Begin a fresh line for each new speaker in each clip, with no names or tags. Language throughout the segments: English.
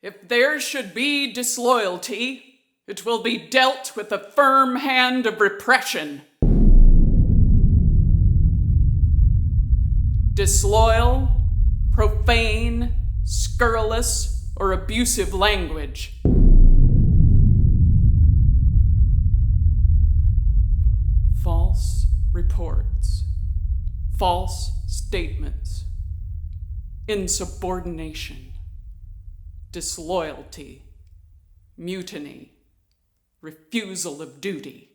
If there should be disloyalty, it will be dealt with a firm hand of repression. Disloyal, profane, scurrilous, or abusive language. False reports, false statements, insubordination, disloyalty, mutiny, refusal of duty.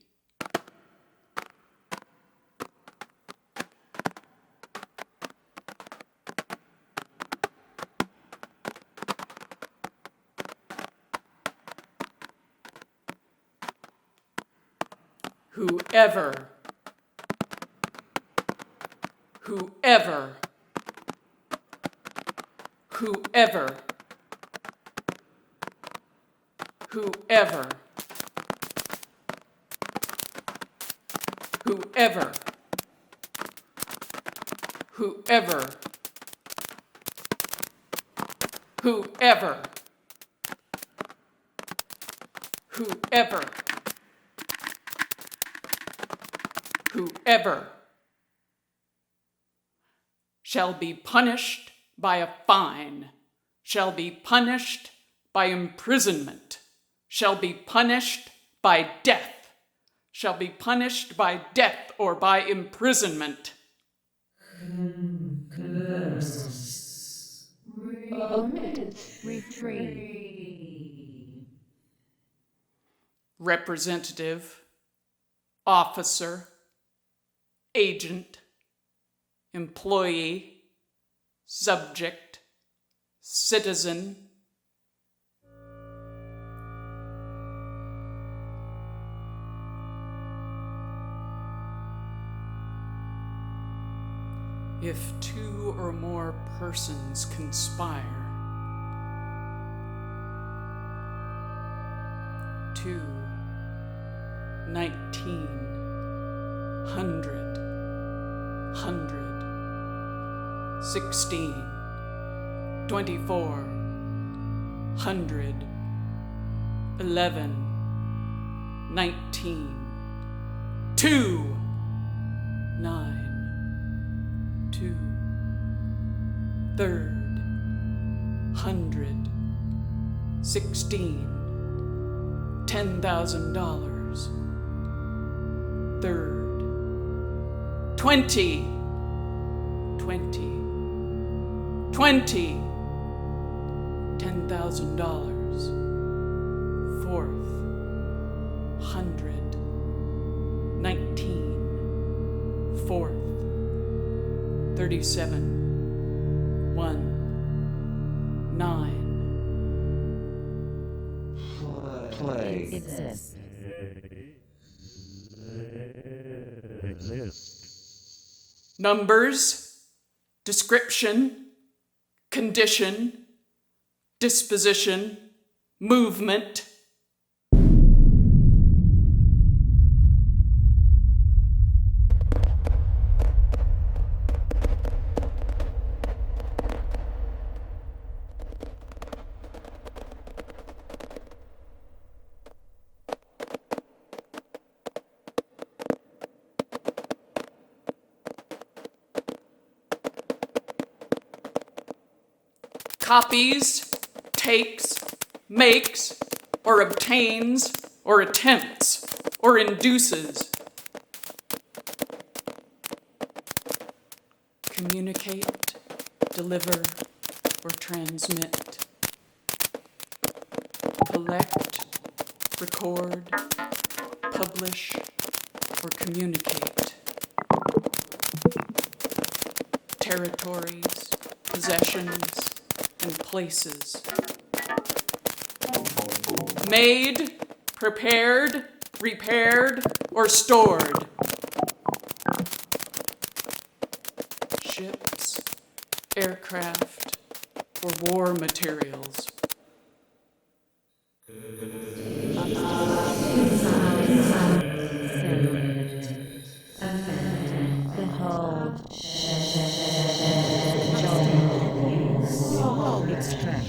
Whoever shall be punished by a fine, shall be punished by imprisonment, shall be punished by death, shall be punished by death or by imprisonment.
Omit. Retrieve.
Representative, officer, agent, employee, subject, citizen. If two or more persons conspire to 16, 24, 100, 11, 19, 2, 9, 2, 3rd, 100, 16, $10,000, 3rd, 20, $10,000, 4th, 100, 19, 4th, 37, 1, 9.
Play.
Exist.
Numbers, description, condition, disposition, movement. Copies, takes, makes, or obtains, or attempts, or induces. Communicate, deliver, or transmit. Collect, record, publish, or communicate. Territories, possessions, and places. Made, prepared, repaired, or stored. Ships, aircraft, or war materials.
Behold. Extract.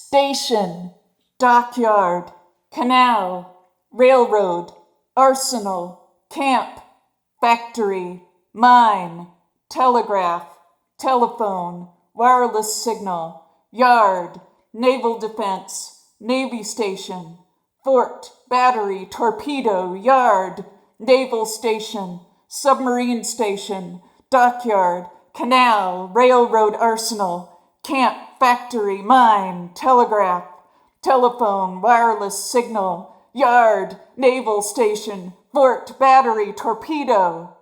station, dockyard, canal, railroad, arsenal, camp, factory, mine, telegraph, telephone, wireless signal, yard, naval defense, navy station, fort, battery, torpedo, yard, naval station, submarine station, dockyard, canal, railroad, arsenal, camp, factory, mine, telegraph, telephone, wireless signal, yard, naval station, fort, battery, torpedo.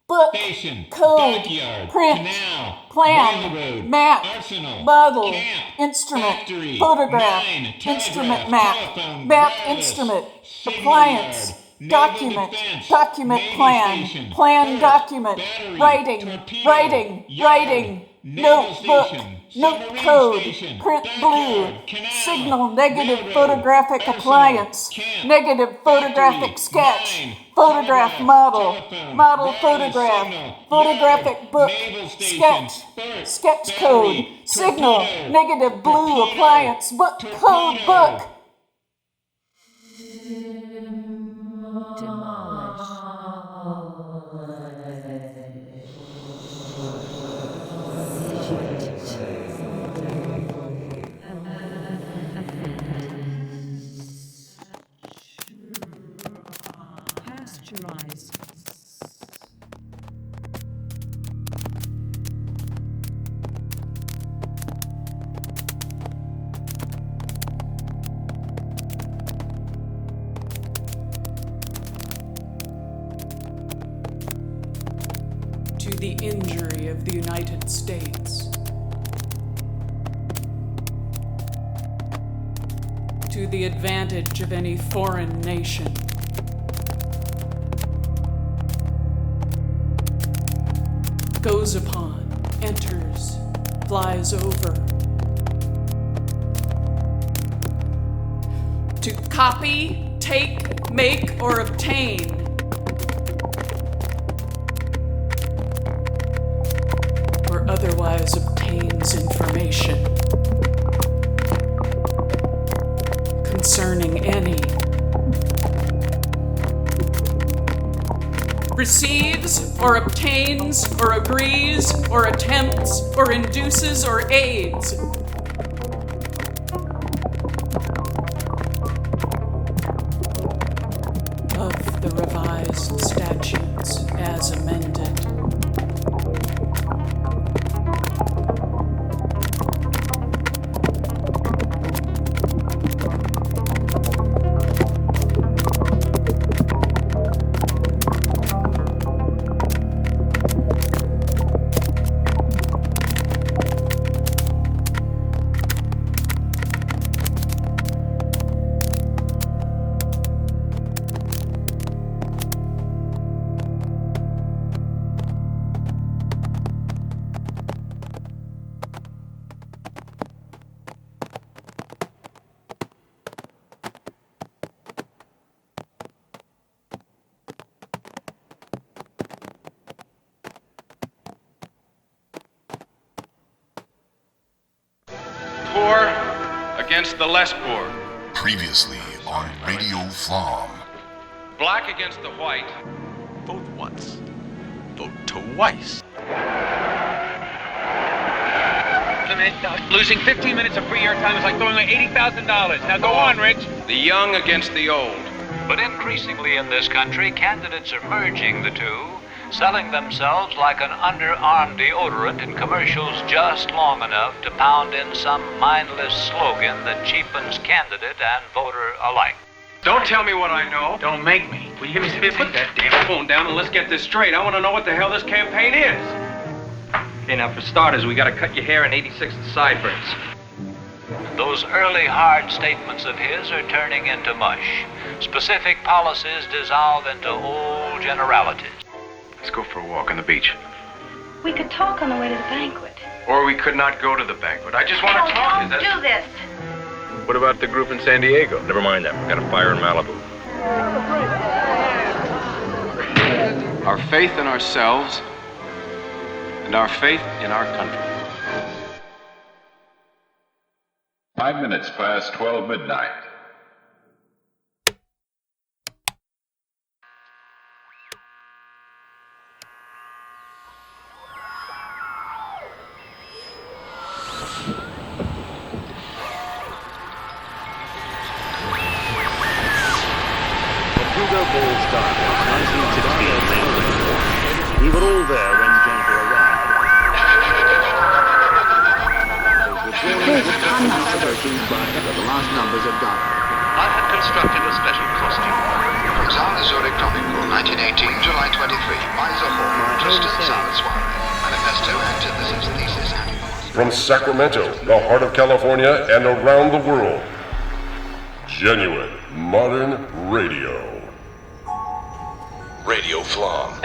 Book,
Station,
code,
dockyard,
print,
canal,
plan,
railroad,
map,
arsenal,
model,
camp,
instrument,
factory,
photograph,
mine,
instrument
telegraph,
map,
telephone,
map
wireless,
instrument,
signal
appliance,
yard, naval
document,
defense,
document
navy
plan,
station,
plan
fort,
document,
battery,
writing,
torpedo,
writing,
yard,
writing,
naval
notebook,
station,
note
submarine
code,
station,
print blue,
dockyard, canal,
signal, negative
railroad,
photographic
arsenal,
appliance,
camp,
negative photographic
factory,
sketch,
mine,
photograph
telegraph,
model,
telephone,
model
wireless
photograph,
signal,
photographic
yard,
book,
naval station,
sketch,
fort,
sketch
battery,
code, signal,
torpedo,
negative blue
torpedo,
appliance, book code,
torpedo.
book.
Demolish. Pasteurize.
To the injury of the United States. To the advantage of any foreign nation. Goes upon, enters, flies over. To copy, take, make, or obtain. Or otherwise obtains information concerning any. Receives, or obtains, or agrees, or attempts, or induces, or aids. Of the revised statutes as amended.
Poor against the less poor.
Previously on RADiO FLoMM.
Black against the white.
Vote once. Vote twice.
Losing 15 minutes of free airtime is like throwing away $80,000. Now go on, Rich.
The young against the old.
But increasingly in this country, candidates are merging the two, selling themselves like an underarm deodorant in commercials just long enough to pound in some mindless slogan that cheapens candidate and voter alike.
Don't tell me what I know.
Don't make me. Will you give me 50?
Put that damn phone down and let's get this straight. I want to know what the hell this campaign is.
Okay, now for starters, we gotta cut your hair in 86 and sideburns.
Those early hard statements of his are turning into mush. Specific policies dissolve into old generalities.
Let's go for a walk on the beach.
We could talk on the way to the banquet.
Or we could not go to the banquet. I just want to talk. Is that...
do this.
What about the group in San Diego? Never mind that. We've got a fire in Malibu.
Our faith in ourselves and our faith in our country.
5 minutes past 12 midnight.
We were all there when Jennifer arrived. The last numbers of God.
I had constructed a special costume.
From Zara Zurich Comic Con, 1918, July 23. Weiser Hall, Tristan Salad Soiree. Manifesto, antithesis, thesis, and
From Sacramento, the heart of California, and around the world. Genuine modern radio.
Radio FLoMM.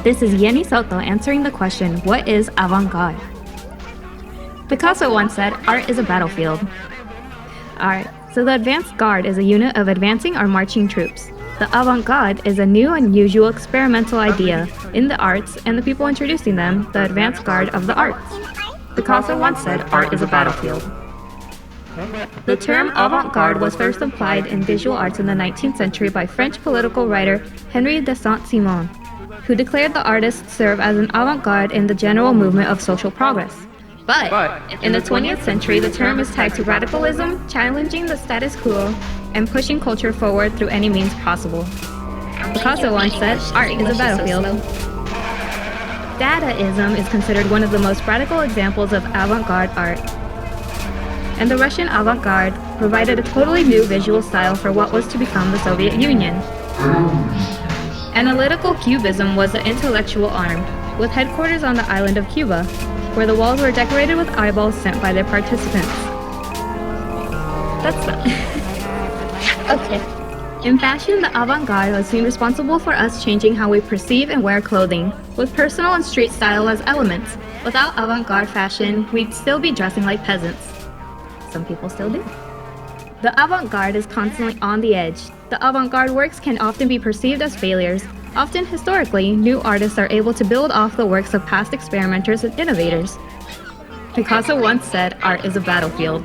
This is Yenny Soto answering the question, what is avant-garde? Picasso once said, art is a battlefield. Alright, so the advanced guard is a unit of advancing or marching troops. The avant-garde is a new and unusual experimental idea in the arts, and the people introducing them, the advanced guard of the arts. Picasso once said, art is a battlefield. The term avant-garde was first applied in visual arts in the 19th century by French political writer Henri de Saint-Simon, who declared the artists serve as an avant-garde in the general movement of social progress. But in the 20th century, the term is tied to radicalism, challenging the status quo, and pushing culture forward through any means possible. Picasso once said, art is a battlefield. Dadaism is considered one of the most radical examples of avant-garde art. And the Russian avant-garde provided a totally new visual style for what was to become the Soviet Union. Analytical Cubism was the intellectual arm, with headquarters on the island of Cuba, where the walls were decorated with eyeballs sent by their participants. That's that. Okay. In fashion, the avant-garde was seen responsible for us changing how we perceive and wear clothing, with personal and street style as elements. Without avant-garde fashion, we'd still be dressing like peasants. Some people still do. The avant-garde is constantly on the edge. The avant-garde works can often be perceived as failures. Often historically, new artists are able to build off the works of past experimenters and innovators. Picasso once said, art is a battlefield.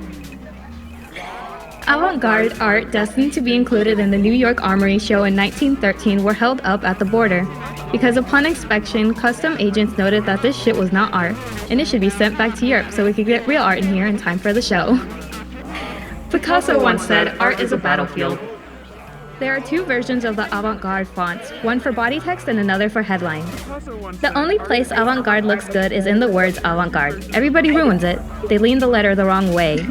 Avant-garde art destined to be included in the New York Armory show in 1913 were held up at the border, because upon inspection, custom agents noted that this shit was not art, and it should be sent back to Europe so we could get real art in here in time for the show. Picasso once said, art is a battlefield. There are two versions of the avant-garde fonts, one for body text and another for headline. The only place avant-garde looks good is in the words avant-garde. Everybody ruins it. They lean the letter the wrong way.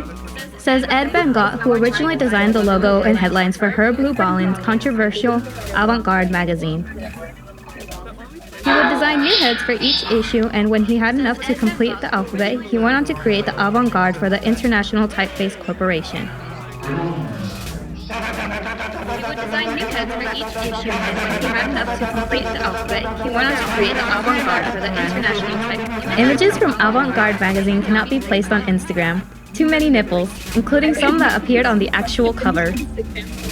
Says Ed Van Gogh, who originally designed the logo and headlines for Herb Luballin's controversial avant-garde magazine. He would design new heads for each issue, and when he had enough to complete the alphabet, he went on to create the avant-garde for the International Typeface Corporation. Design new heads for each issue, and when he had enough to complete the alphabet, he went on to create the avant-garde for the International Typeface. Images from Avant-Garde magazine cannot be placed on Instagram. Too many nipples, including some that appeared on the actual cover.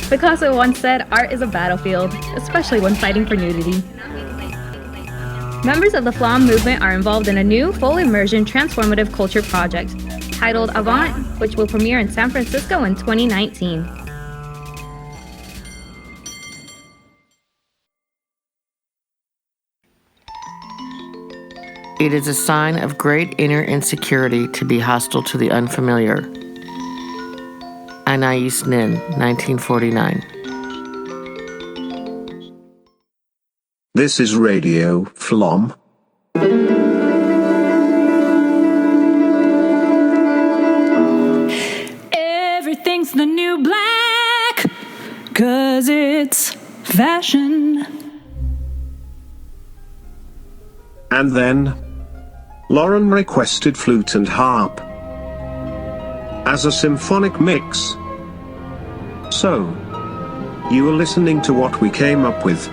Picasso once said, art is a battlefield, especially when fighting for nudity. Members of the FLoMM movement are involved in a new, full immersion transformative culture project titled Avant, which will premiere in San Francisco in 2019.
It is a sign of great inner insecurity to be hostile to the unfamiliar. Anais Nin, 1949.
This is Radio FLoMM.
Everything's the new black, 'cause it's fashion.
And then, Lauren requested flute and harp as a symphonic mix. So, you are listening to what we came up with.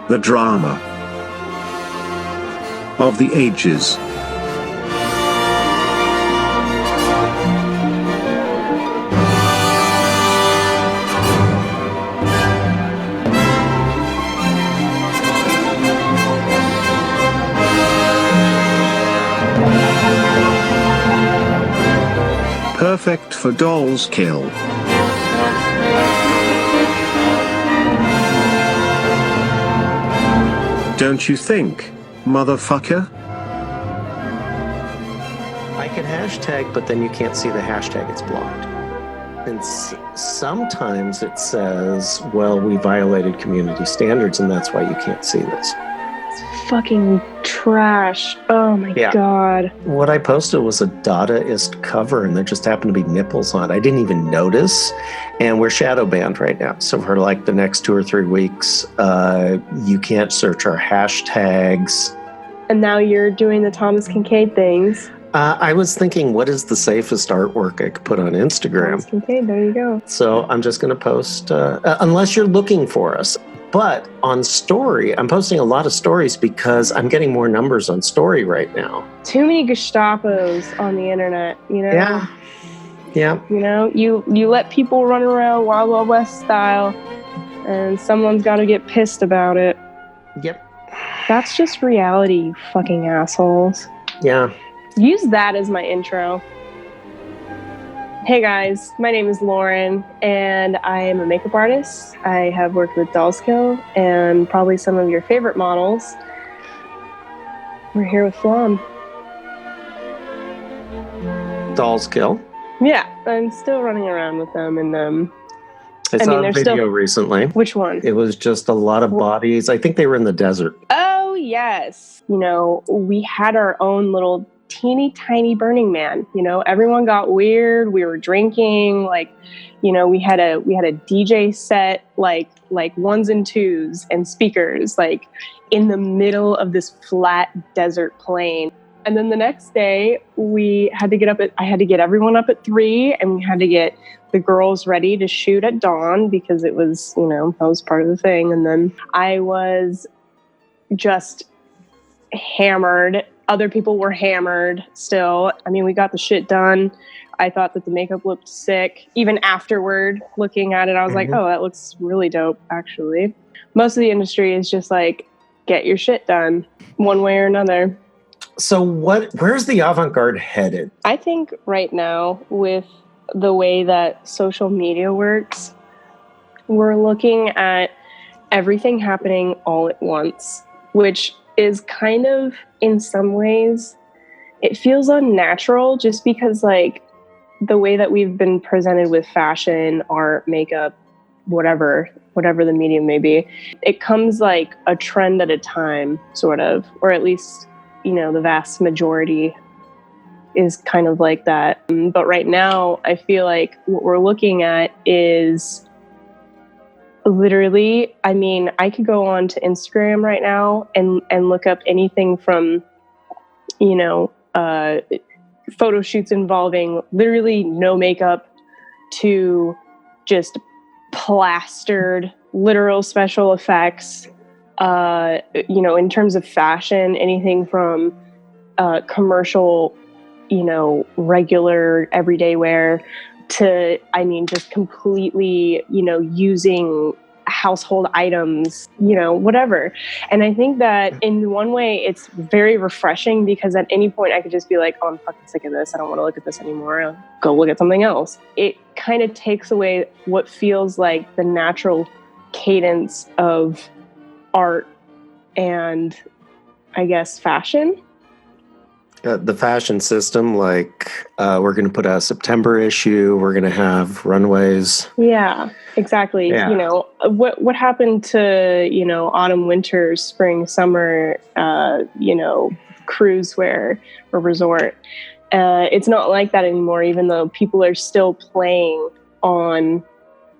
The drama of the ages. Perfect for dolls kill. Don't you think, motherfucker?
I can hashtag, but then you can't see the hashtag, it's blocked. And sometimes it says, well, we violated community standards and that's why you can't see this.
It's fucking trash. Oh my God.
What I posted was a dadaist cover and there just happened to be nipples on it. I didn't even notice. And we're shadow banned right now. So for like the next 2 or 3 weeks, you can't search our hashtags.
And now you're doing the Thomas Kincaid things.
I was thinking, what is the safest artwork I could put on Instagram?
Thomas Kincaid, there you go.
So I'm just going to post, unless you're looking for us. But on story, I'm posting a lot of stories because I'm getting more numbers on story right now.
Too many Gestapos on the internet, you know?
Yeah. Yeah.
You know, you let people run around Wild Wild West style and someone's got to get pissed about it.
Yep.
That's just reality, you fucking assholes.
Yeah.
Use that as my intro. Hey guys, my name is Lauren and I am a makeup artist. I have worked with Dollskill and probably some of your favorite models. We're here with FLoMM.
Dollskill?
Yeah, I'm still running around with them and
I saw a video recently.
Which one?
It was just a lot of bodies. I think they were in the desert.
Oh, yes. You know, we had our own little teeny tiny Burning Man. You know, everyone got weird. We were drinking. Like, you know, we had a DJ set, like ones and twos and speakers, like in the middle of this flat desert plain. And then the next day we had to get up I had to get everyone up at 3 and we had to get the girls ready to shoot at dawn because it was, you know, that was part of the thing. And then I was just hammered. Other people were hammered still. I mean, we got the shit done. I thought that the makeup looked sick. Even afterward, looking at it, I was like, oh, that looks really dope, actually. Most of the industry is just like, get your shit done one way or another.
So where's the avant-garde headed?
I think right now, with the way that social media works, we're looking at everything happening all at once, which is kind of, in some ways, it feels unnatural just because, like, the way that we've been presented with fashion, art, makeup, whatever the medium may be, it comes like a trend at a time, sort of, or at least, you know, the vast majority is kind of like that. But right now, I feel like what we're looking at is literally, I mean, I could go on to Instagram right now and look up anything from, you know, photo shoots involving literally no makeup to just plastered literal special effects. You know, in terms of fashion, anything from commercial, you know, regular everyday wear to, I mean, just completely, you know, using household items, you know, whatever. And I think that in one way it's very refreshing because at any point I could just be like, oh, I'm fucking sick of this. I don't want to look at this anymore. I'll go look at something else. It kind of takes away what feels like the natural cadence of art and I guess, fashion.
The fashion system, like we're going to put out a September issue. We're going to have runways.
Yeah, exactly.
Yeah.
You know, what happened to, you know, autumn, winter, spring, summer, you know, cruise wear or resort. It's not like that anymore, even though people are still playing on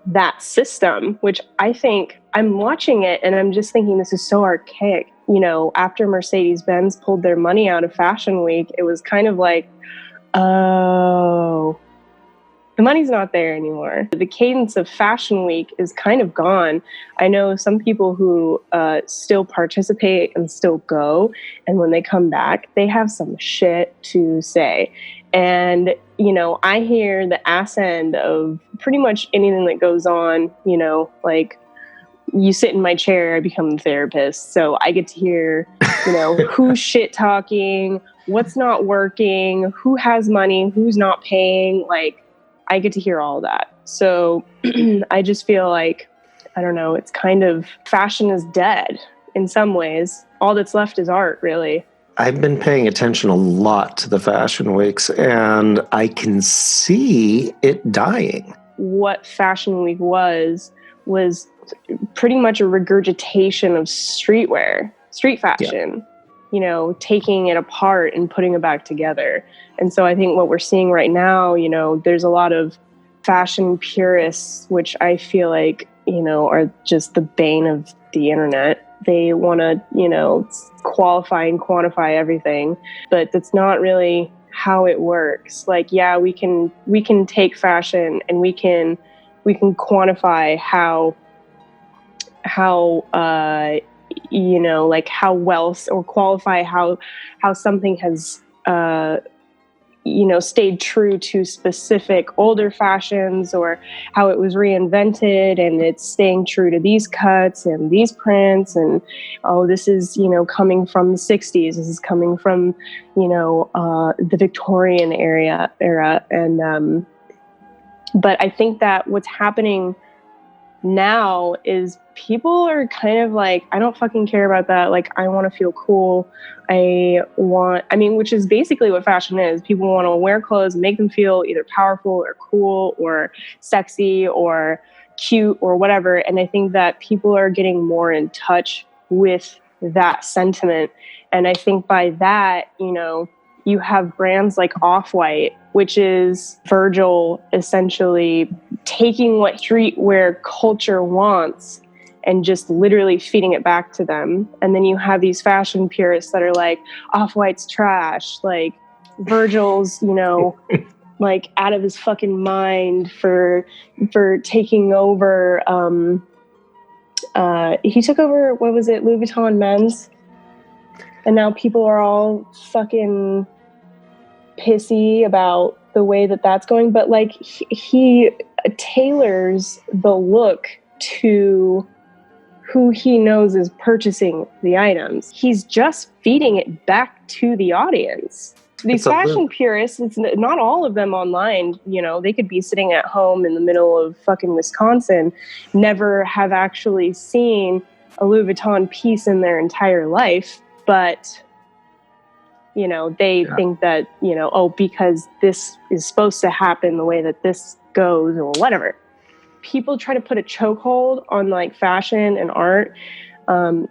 that system, which I think I'm watching it and I'm just thinking this is so archaic. You know, after Mercedes-Benz pulled their money out of Fashion Week, it was kind of like, oh, the money's not there anymore. The cadence of Fashion Week is kind of gone. I know some people who still participate and still go, and when they come back, they have some shit to say. And, you know, I hear the ass end of pretty much anything that goes on, you know, like, you sit in my chair, I become a therapist. So I get to hear, you know, who's shit talking, what's not working, who has money, who's not paying. Like, I get to hear all of that. So I just feel like, I don't know, it's kind of, fashion is dead in some ways. All that's left is art, really.
I've been paying attention a lot to the fashion weeks, and I can see it dying.
What Fashion Week was pretty much a regurgitation of streetwear, street fashion, you know, taking it apart and putting it back together. And so I think what we're seeing right now, you know, there's a lot of fashion purists, which I feel like, you know, are just the bane of the internet. They want to, you know, qualify and quantify everything, but that's not really how it works. Like, yeah, we can take fashion and we can quantify how you know, like how well, or qualify how something has you know, stayed true to specific older fashions, or how it was reinvented and it's staying true to these cuts and these prints, and oh, this is, you know, coming from the 60s, this is coming from, you know, the Victorian era, and but I think that what's happening now is people are kind of like, I don't fucking care about that. Like, I want to feel cool. Which is basically what fashion is. People want to wear clothes and make them feel either powerful or cool or sexy or cute or whatever. And I think that people are getting more in touch with that sentiment. And I think by that, you know, you have brands like Off-White, which is Virgil essentially taking what streetwear culture wants and just literally feeding it back to them. And then you have these fashion purists that are like, Off-White's trash. Like, Virgil's, you know, like out of his fucking mind for taking over. He took over, what was it, Louis Vuitton men's? And now people are all fucking pissy about the way that that's going. But like, he tailors the look to who he knows is purchasing the items. He's just feeding it back to the audience. These fashion purists, it's not all of them online, you know, they could be sitting at home in the middle of fucking Wisconsin, never have actually seen a Louis Vuitton piece in their entire life, but, you know, they think that, you know, oh, because this is supposed to happen the way that this goes or whatever. People try to put a chokehold on like fashion and art,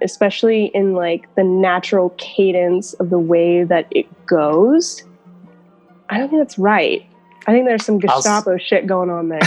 especially in like the natural cadence of the way that it goes. I don't think that's right. I think there's some Gestapo shit going on there.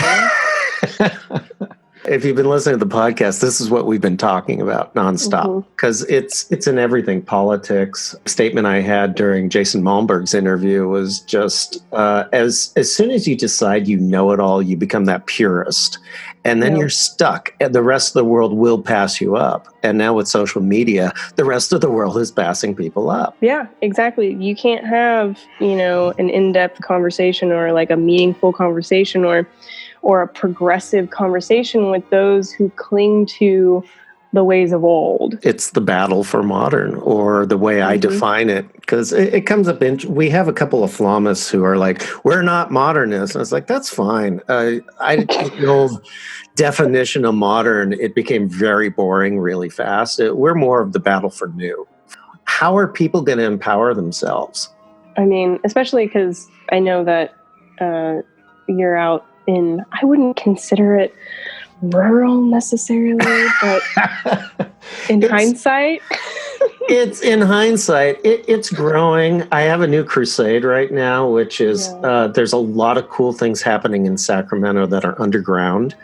If you've been listening to the podcast, this is what we've been talking about nonstop, because it's in everything. Politics. Statement I had during Jason Malmberg's interview was just as soon as you decide you know it all, you become that purist, and then you're stuck, and the rest of the world will pass you up. And now with social media, the rest of the world is passing people up.
Yeah, exactly. You can't have, you know, an in-depth conversation or like a meaningful conversation or a progressive conversation with those who cling to the ways of old.
It's the battle for modern, or the way I define it, because it comes up in, we have a couple of FLOMMISTs who are like, we're not modernists. And I was like, that's fine. The old definition of modern, it became very boring really fast. We're more of the battle for new. how are people going to empower themselves?
I mean, especially because I know that you're out in, I wouldn't consider it rural necessarily, but in hindsight.
It's in hindsight, it's growing. I have a new crusade right now, which is there's a lot of cool things happening in Sacramento that are underground,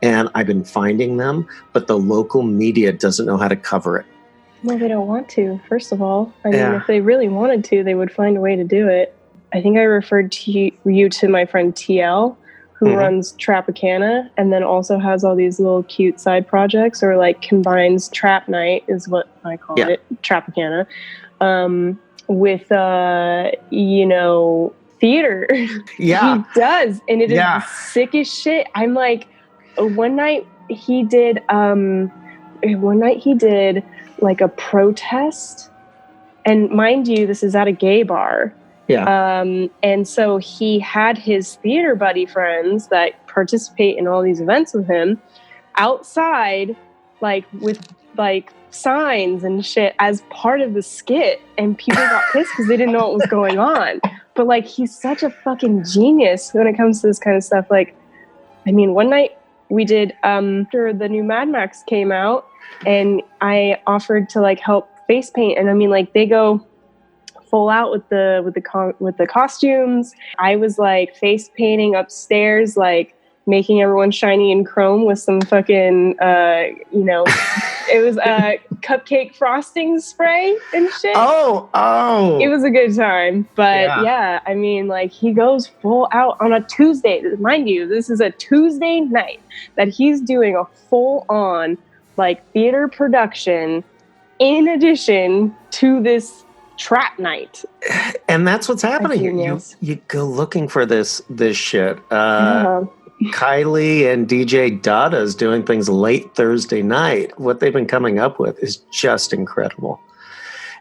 and I've been finding them, but the local media doesn't know how to cover it.
Well, they don't want to, first of all. I mean, if they really wanted to, they would find a way to do it. I think I referred you to my friend TL, who runs Tropicana, and then also has all these little cute side projects, or like combines Trap Night, is what I call it, Tropicana, with, theater.
Yeah.
He does, and it is the sickest shit. I'm like, one night he did like a protest, and mind you, this is at a gay bar. Yeah. And so he had his theater buddy friends that participate in all these events with him outside, like with like signs and shit as part of the skit, and people got pissed because they didn't know what was going on. But like, he's such a fucking genius when it comes to this kind of stuff. Like, I mean, one night we did after the new Mad Max came out, and I offered to like help face paint, and I mean, like, they go full out with the costumes. I was like face painting upstairs, like making everyone shiny and chrome with some fucking it was cupcake frosting spray and shit. Oh, it was a good time. But yeah, I mean, like, he goes full out on a Tuesday. Mind you, this is a Tuesday night that he's doing a full on like theater production in addition to this Trap Night.
And that's what's happening here. You go looking for this shit. Kylie and DJ Dada's doing things late Thursday night. What they've been coming up with is just incredible.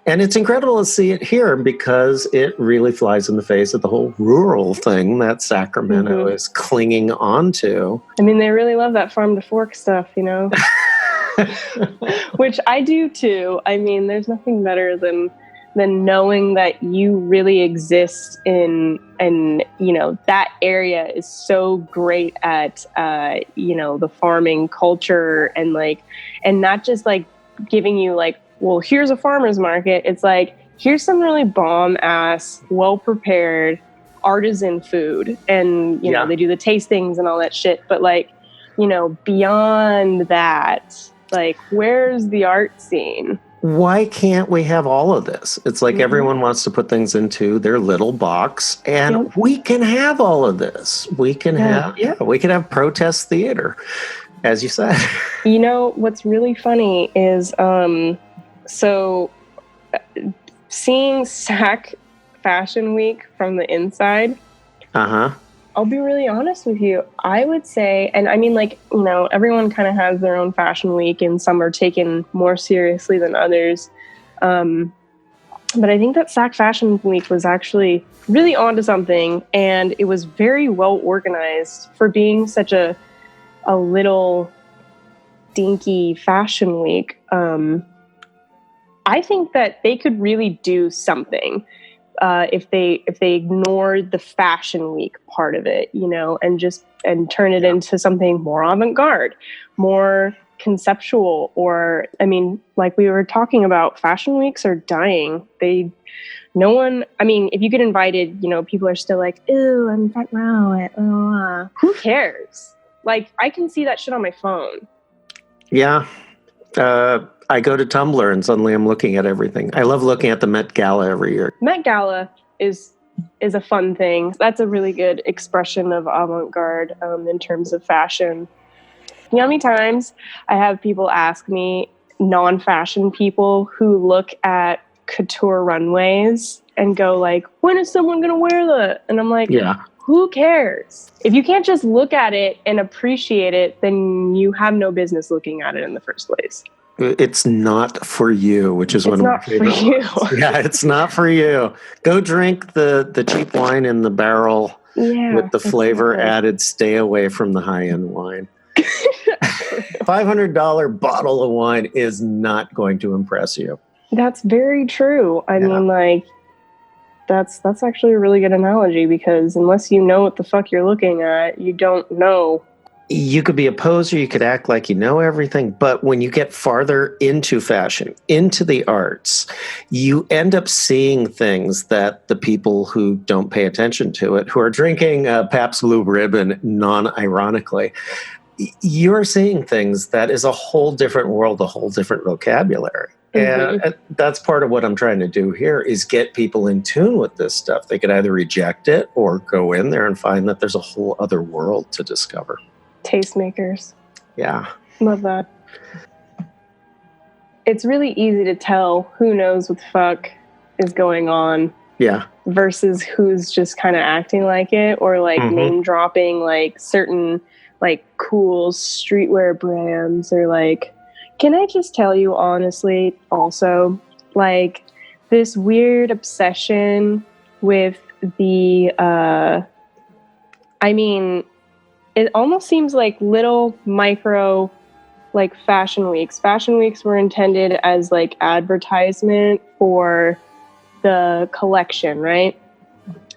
And it's incredible to see it here because it really flies in the face of the whole rural thing that Sacramento is clinging onto.
I mean, they really love that farm to fork stuff, you know? Which I do too. I mean, there's nothing better than knowing that you really exist and that area is so great at the farming culture, and not just like giving you like, well, here's a farmer's market. It's like, here's some really bomb ass, well prepared artisan food, and they do the tastings and all that shit. But like, beyond that, like, where's the art scene?
Why can't we have all of this? It's like everyone wants to put things into their little box, and we can have all of this. We can have protest theater, as you said.
You know, what's really funny is, seeing SAC Fashion Week from the inside, I'll be really honest with you. I would say, and I mean, like, everyone kind of has their own fashion week, and some are taken more seriously than others. But I think that SAC Fashion Week was actually really onto something, and it was very well organized for being such a little dinky fashion week. I think that they could really do something. If they ignored the fashion week part of it, and turn it into something more avant-garde, more conceptual, or, I mean, like we were talking about, fashion weeks are dying. If you get invited, people are still like, ooh, I'm front row. Who cares? Like, I can see that shit on my phone.
Yeah. I go to Tumblr and suddenly I'm looking at everything. I love looking at the Met Gala every year.
Met Gala is a fun thing. That's a really good expression of avant-garde in terms of fashion. You know how many times I have people ask me, non-fashion people who look at couture runways and go like, when is someone going to wear that? And I'm like, who cares? If you can't just look at it and appreciate it, then you have no business looking at it in the first place.
It's not for you, which is one of my favorite ones. Yeah, it's not for you. Go drink the cheap wine in the barrel with the flavor added. Stay away from the high-end wine. $500 bottle of wine is not going to impress you.
That's very true. I mean, like, that's actually a really good analogy, because unless you know what the fuck you're looking at, you don't know.
You could be a poser, you could act like you know everything, but when you get farther into fashion, into the arts, you end up seeing things that the people who don't pay attention to it, who are drinking Pabst Blue Ribbon non-ironically, you're seeing things that is a whole different world, a whole different vocabulary. And that's part of what I'm trying to do here, is get people in tune with this stuff. They could either reject it or go in there and find that there's a whole other world to discover.
Tastemakers.
Yeah.
Love that. It's really easy to tell who knows what the fuck is going on.
Yeah.
Versus who's just kind of acting like it, or like name dropping like certain like cool streetwear brands, or like, can I just tell you honestly also, like, this weird obsession with the I mean, it almost seems like little micro, like, fashion weeks. Fashion weeks were intended as like advertisement for the collection, right?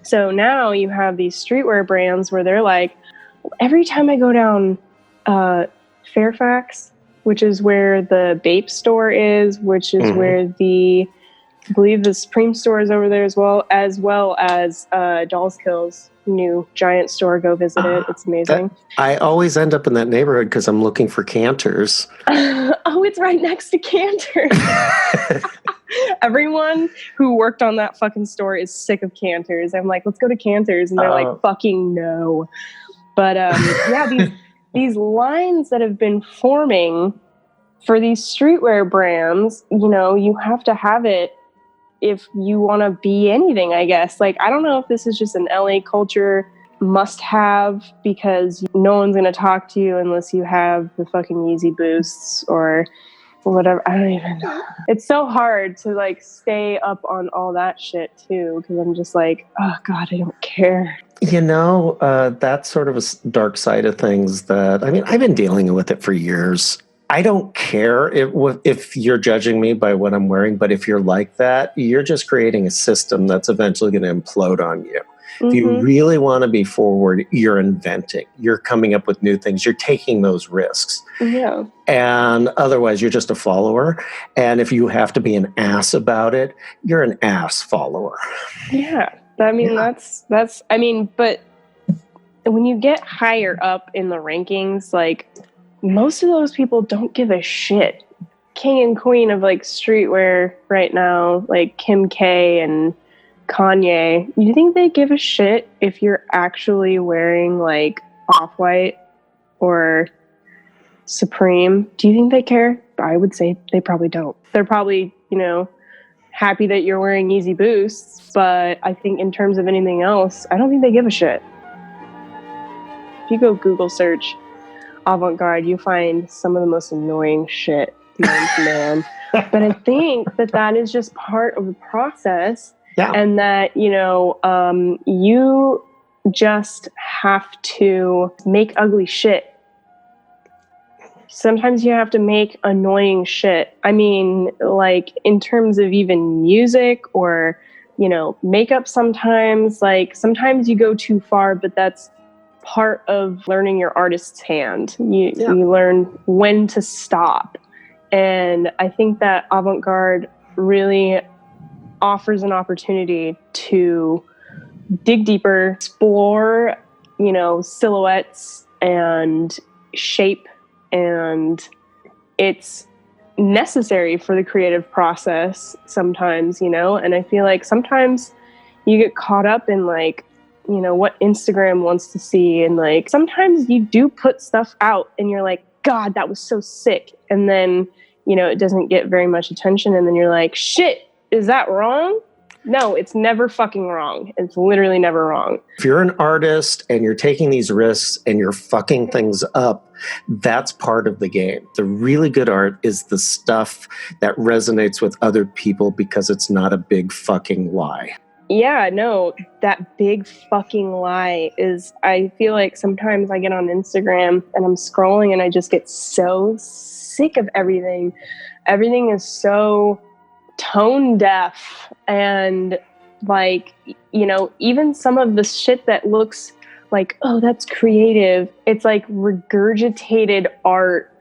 So now you have these streetwear brands where they're like, every time I go down Fairfax, which is where the Bape store is, which is where I believe the Supreme store is over there as well as Dolls Kill's new giant store. Go visit it. It's amazing.
I always end up in that neighborhood because I'm looking for Cantors.
Oh, it's right next to Cantors. Everyone who worked on that fucking store is sick of Cantors. I'm like, let's go to Cantors. And they're like, fucking no. But yeah, these lines that have been forming for these streetwear brands, you know, you have to have it if you want to be anything, I guess. Like, I don't know if this is just an LA culture must have, because no one's going to talk to you unless you have the fucking Yeezy Boosts or whatever. I don't even know. It's so hard to like stay up on all that shit too, because I'm just like, oh God, I don't care.
You know, that's sort of a dark side of things that, I mean, I've been dealing with it for years. I don't care if you're judging me by what I'm wearing, but if you're like that, you're just creating a system that's eventually going to implode on you. If you really want to be forward, you're inventing. You're coming up with new things. You're taking those risks.
Yeah.
And otherwise, you're just a follower. And if you have to be an ass about it, you're an ass follower.
Yeah. I mean, that's, I mean, but when you get higher up in the rankings, like, most of those people don't give a shit. King and queen of like streetwear right now, like Kim K and Kanye, you think they give a shit if you're actually wearing like Off-White or Supreme? Do you think they care? I would say they probably don't. They're probably, you know, happy that you're wearing Yeezy Boosts, but I think in terms of anything else, I don't think they give a shit. If you go Google search avant-garde, you find some of the most annoying shit known to man. But I think that is just part of the process.
Yeah.
And that, you know, you just have to make ugly shit. Sometimes you have to make annoying shit. I mean, like, in terms of even music or, you know, makeup sometimes, like, sometimes you go too far, but that's part of learning your artist's hand. You learn when to stop. And I think that avant-garde really offers an opportunity to dig deeper, explore, you know, silhouettes and shape, and it's necessary for the creative process sometimes, you know. And I feel like sometimes you get caught up in, like, you know, what Instagram wants to see, and like sometimes you do put stuff out and you're like, God, that was so sick, and then, you know, it doesn't get very much attention, and then you're like, shit, is that wrong? No, it's never fucking wrong. It's literally never wrong.
If you're an artist and you're taking these risks and you're fucking things up, that's part of the game. The really good art is the stuff that resonates with other people because it's not a big fucking lie.
Yeah, no, that big fucking lie is, I feel like sometimes I get on Instagram and I'm scrolling and I just get so sick of everything. Everything is so tone deaf, and like, you know, even some of the shit that looks like, oh, that's creative, it's like regurgitated art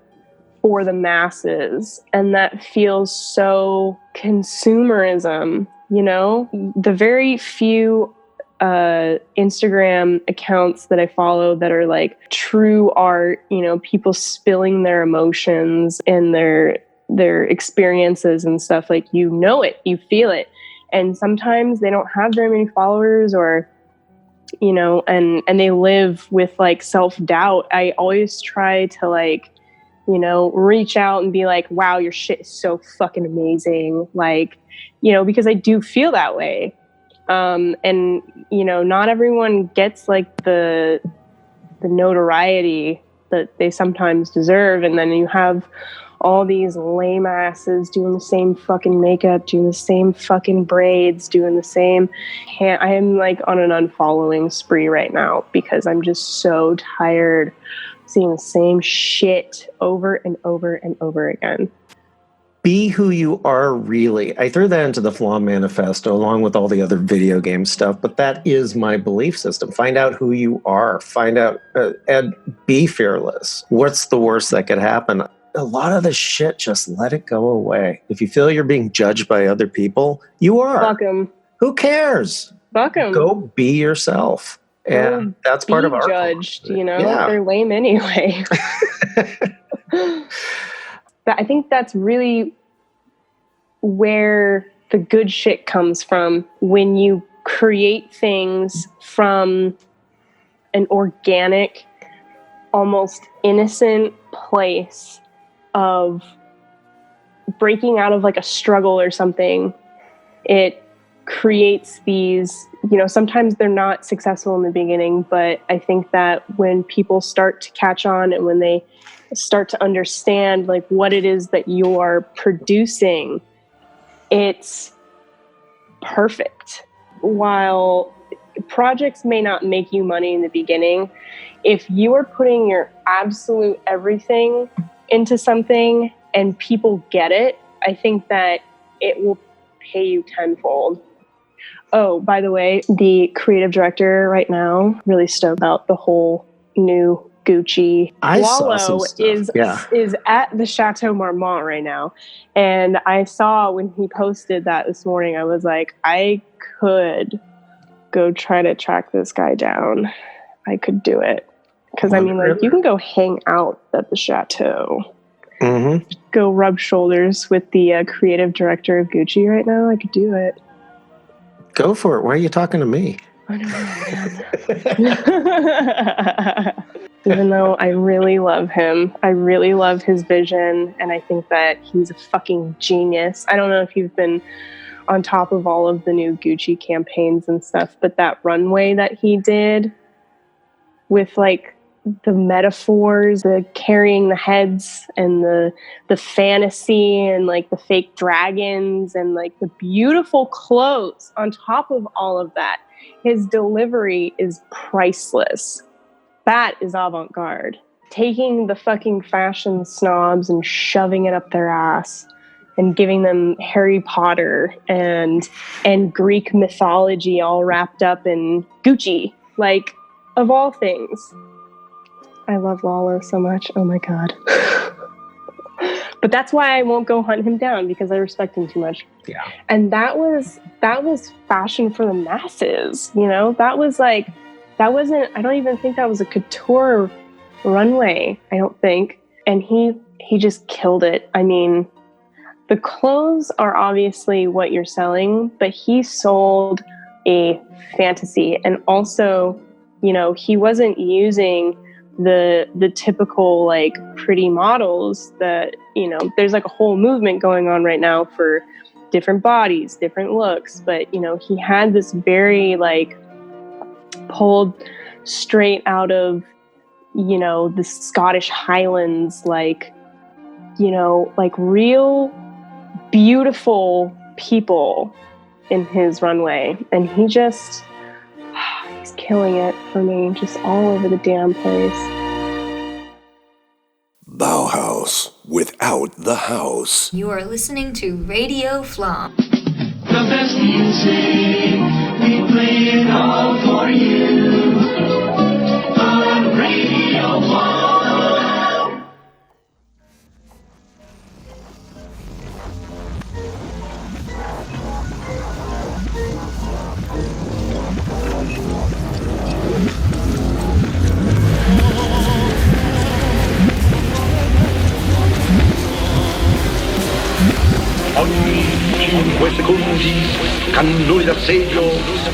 for the masses, and that feels so consumerism, you know? The very few Instagram accounts that I follow that are like true art, you know, people spilling their emotions and their experiences and stuff, like, you know it, you feel it. And sometimes they don't have very many followers, or, you know, and they live with like self-doubt. I always try to like, you know, reach out and be like, wow, your shit is so fucking amazing. Like, you know, because I do feel that way. And, you know, not everyone gets like the notoriety that they sometimes deserve. And then you have all these lame asses doing the same fucking makeup, doing the same fucking braids, doing the same. I am like on an unfollowing spree right now because I'm just so tired seeing the same shit over and over and over again.
Be who you are, really. I threw that into the FLoMM manifesto along with all the other video game stuff, but that is my belief system. Find out who you are. Find out and be fearless. What's the worst that could happen? A lot of the shit, just let it go away. If you feel you're being judged by other people, you are.
Fuck 'em.
Who cares?
Fuck 'em.
Go be yourself. And that's part of our
judged, you know?
Yeah.
They're lame anyway. I think that's really where the good shit comes from, when you create things from an organic, almost innocent place of breaking out of like a struggle or something. It creates these, you know, sometimes they're not successful in the beginning, but I think that when people start to catch on and when they start to understand like what it is that you are producing, it's perfect. While projects may not make you money in the beginning, if you are putting your absolute everything into something and people get it, I think that it will pay you tenfold. Oh, by the way, the creative director right now, really stoked about the whole new Gucci. Wallow is at the Chateau Marmont right now. And I saw when he posted that this morning, I was like, I could go try to track this guy down. I could do it. Because I mean, like, you can go hang out at the Chateau. Mm-hmm. Go rub shoulders with the creative director of Gucci right now. I could do it.
Go for it. Why are you talking to me?
I don't know, man. Even though I really love him, I really love his vision, and I think that he's a fucking genius. I don't know if you've been on top of all of the new Gucci campaigns and stuff, but that runway that he did with like the metaphors, the carrying the heads and the fantasy and like the fake dragons and like the beautiful clothes on top of all of that, his delivery is priceless. That is avant-garde. Taking the fucking fashion snobs and shoving it up their ass and giving them Harry Potter and Greek mythology all wrapped up in Gucci. Like, of all things. I love Lalo so much. Oh my God. But that's why I won't go hunt him down, because I respect him too much.
Yeah.
And that was fashion for the masses, you know? That wasn't, I don't even think that was a couture runway, I don't think. And he just killed it. I mean, the clothes are obviously what you're selling, but he sold a fantasy. And also, you know, he wasn't using the typical like pretty models that, you know, there's like a whole movement going on right now for different bodies, different looks. But, you know, he had this very like pulled straight out of, you know, the Scottish Highlands, like, you know, like real beautiful people in his runway. And he's killing it for me, just all over the damn place.
Bauhaus,
without the house.
You are listening to Radio FLoMM.
The best music, we play it all for you on Radio FLoMM.
Ogni 5 secondi, cannoni d'assedio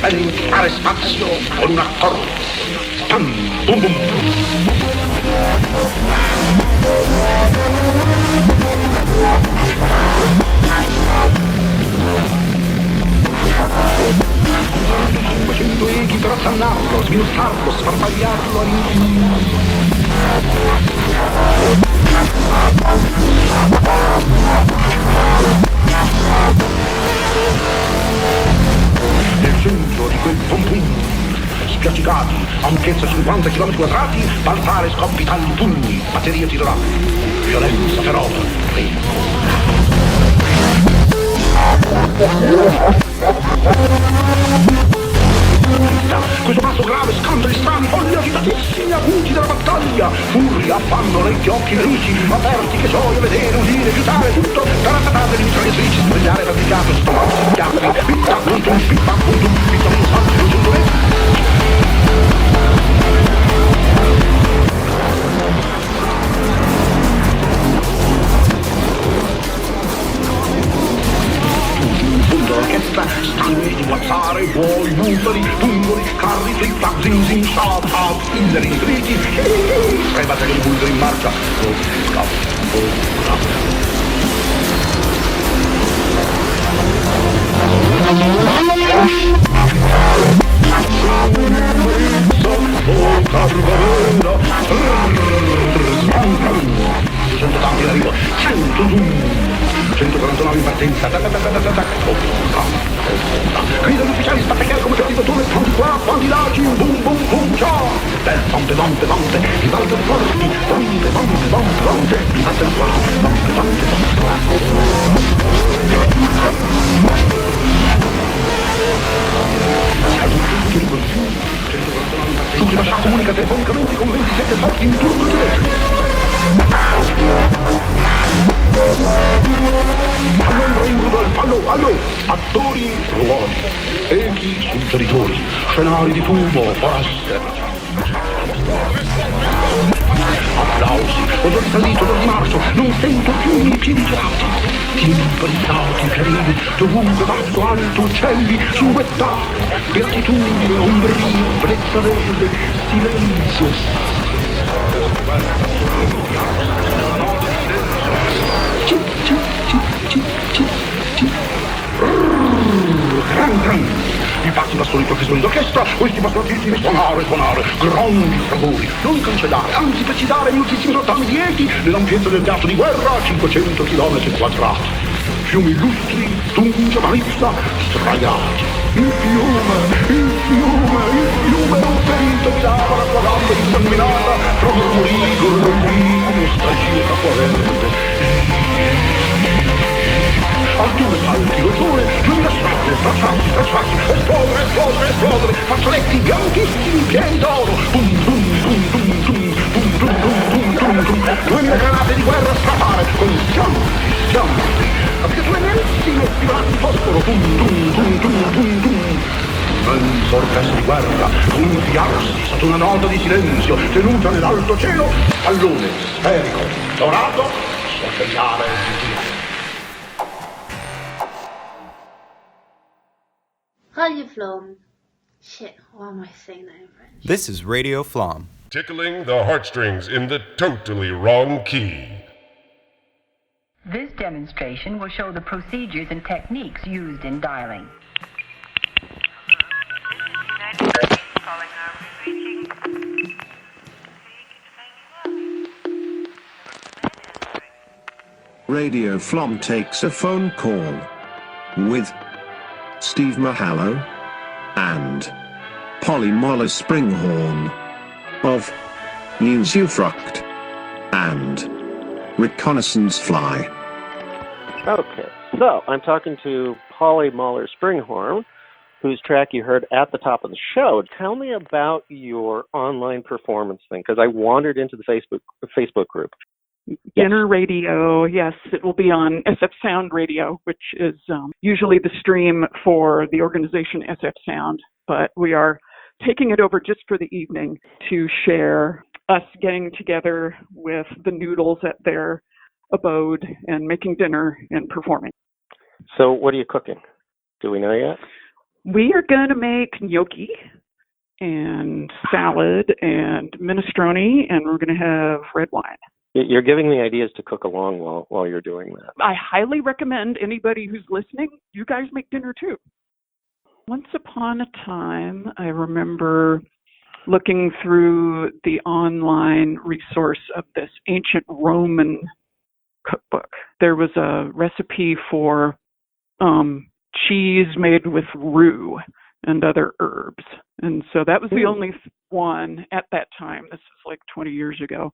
per entrare spazio con un accordo. Pam, bum bum. Echi per assannarlo, sminuzzarlo, sfarfagliarlo all'infinito. Nel centro di quel pum pum, spiaccicati, ampiezza 50 km quadrati, balzare scompitanti pugni, batteria tirerà, violenza feroce, questo passo grave, scandali strani, folli agitatissimi, acuti della battaglia, furia, affanno negli occhi nemici, aperti che gioia vedere, udire, fiutare tutto, taratate le mitragliatrici, svegliare fabbricato, stomaco, piatti, pitta, puntum, pippa, puntum, pitta, puntum, l'orchestra, stanchi di guazzare, buoi, bufali, pungoli, carri, flip-flap, zin-zin, shout-out, spillere infiniti, tre battaglie di bulgari in marcia, tanti in arrivo, 149 in partenza, gridano ufficiali spattacchiare come certi bottone, quanti qua, quanti là, boom boom boom, ciao, bombe, bombe, bombe, i valori forti, bombe, bombe, bombe, bombe, i valori forti, bombe, bombe, l'ultima scià comunica telefonicamente con 27 forti in turno tedesco. Allo, attori, ruoli, echi, suggeritori, scenari di fumo, foreste. Applausi, odor di salito, odor di marcio, non sento più i miei piedi gelati. Timpani, flauti, clarini, dovunque basso, alto, uccelli, ciuetta, beatitudine, ombrio, brezza verde, silenzio. Gran. Infatti bastano i professori d'orchestra, questi bastantissimi suonare, grandi tamburi, non cancellare, anzi precisare minutissimi rottami di echi nell'ampiezza del teatro di guerra a 500 km quadrati. Fiumi illustri, Tungia, Marizza, straiati. Il fiume, un ferito mi lava la tua gamba insanguinata, tra murmuri, gorgoglini, nostalgia acquaverde. Alture, salti, rotture, 2000 strade, stracciati, esplodere, fazzoletti bianchissimi, pieni d'oro, bum, 2000 granate di guerra a strafare, con fiamme, applicature nellissime, stivali di fosforo, immensa orchestra di guerra, gonfiarsi sotto una nota di silenzio, tenuta nell'alto cielo, pallone sferico, dorato, sorvegliare il giro.
Radio FLoMM. Shit, why am I saying that in French?
This is Radio FLoMM.
Tickling the heartstrings in the totally wrong key.
This demonstration will show the procedures and techniques used in dialing.
Radio FLoMM takes a phone call with Steve MEHALLO and Polly Moller Springhorn of Usufruct and Reconnaissance Fly.
Okay, so I'm talking to Polly Mahler-Springhorn, whose track you heard at the top of the show. Tell me about your online performance thing, because I wandered into the Facebook group.
Dinner Radio, yes, it will be on SF Sound Radio, which is usually the stream for the organization SF Sound, but we are taking it over just for the evening to share us getting together with the Noodles at their abode and making dinner and performing.
So what are you cooking? Do we know yet?
We are going to make gnocchi and salad and minestrone, and we're going to have red wine.
You're giving me ideas to cook along while you're doing that.
I highly recommend anybody who's listening, you guys make dinner too. Once upon a time, I remember looking through the online resource of this ancient Roman cookbook. There was a recipe for cheese made with rue and other herbs. And so that was the only one at that time, this is like 20 years ago,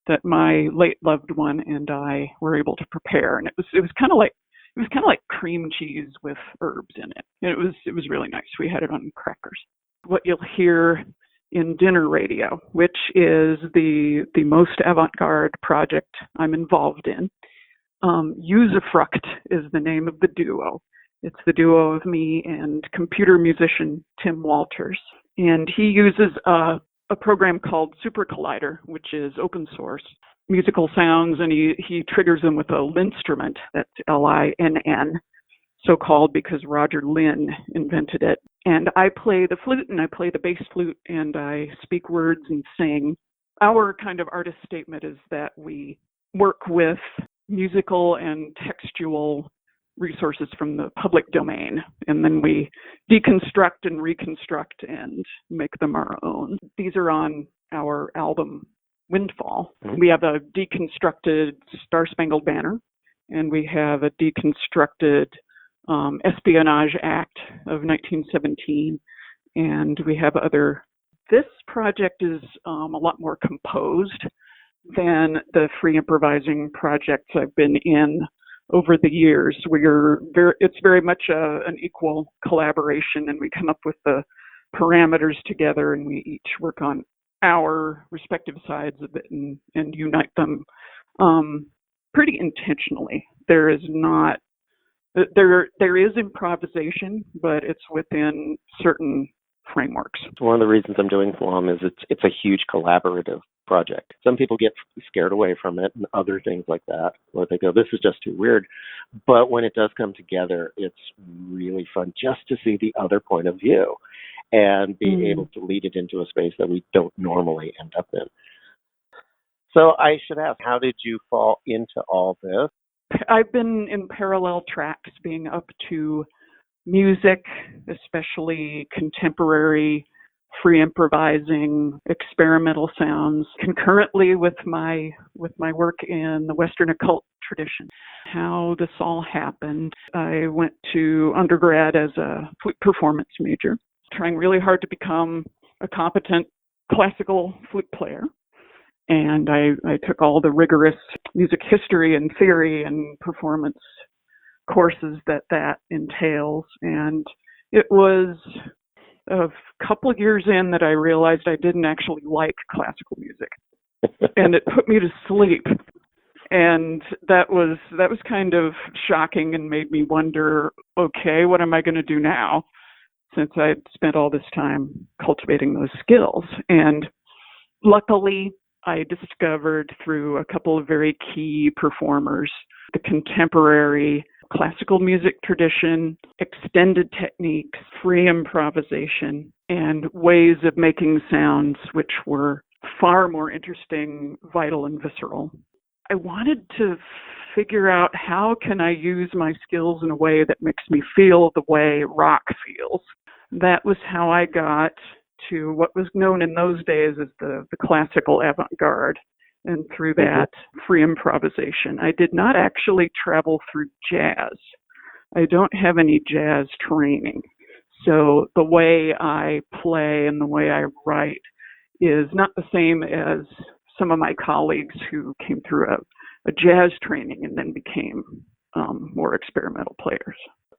that my late loved one and I were able to prepare. And it was kind of like cream cheese with herbs in it. And it was really nice. We had it on crackers. What you'll hear in Dinner Radio, which is the most avant-garde project I'm involved in. Usufruct is the name of the duo. It's the duo of me and computer musician Tim Walters. And he uses a program called Super Collider, which is open source musical sounds, and he triggers them with a Linstrument, that's Linn, so called because Roger Linn invented it. And I play the flute and I play the bass flute and I speak words and sing. Our kind of artist statement is that we work with musical and textual resources from the public domain, and then we deconstruct and reconstruct and make them our own. These are on our album Windfall. Mm-hmm. We have a deconstructed Star Spangled Banner, and we have a deconstructed Espionage Act of 1917, and we have other. This project is a lot more composed than the free improvising projects I've been in over the years. It's very much an equal collaboration, and we come up with the parameters together, and we each work on our respective sides of it and unite them pretty intentionally. There is improvisation, but it's within certain frameworks.
One of the reasons I'm doing FLoMM is it's a huge collaborative project. Some people get scared away from it and other things like that, where they go, this is just too weird. But when it does come together, it's really fun just to see the other point of view and be able to lead it into a space that we don't normally end up in. So I should ask, how did you fall into all this?
I've been in parallel tracks, being up to music, especially contemporary, free improvising, experimental sounds, concurrently with my work in the Western occult tradition. How this all happened, I went to undergrad as a flute performance major, trying really hard to become a competent classical flute player. And I took all the rigorous music history and theory and performance courses that entails. And it was a couple of years in that I realized I didn't actually like classical music. And it put me to sleep. And that was kind of shocking and made me wonder, okay, what am I going to do now? Since I'd spent all this time cultivating those skills. And luckily, I discovered through a couple of very key performers the contemporary classical music tradition, extended techniques, free improvisation, and ways of making sounds which were far more interesting, vital, and visceral. I wanted to figure out how can I use my skills in a way that makes me feel the way rock feels. That was how I got to what was known in those days as the classical avant-garde, and through that, free improvisation. I did not actually travel through jazz. I don't have any jazz training. So the way I play and the way I write is not the same as some of my colleagues who came through a jazz training and then became more experimental players.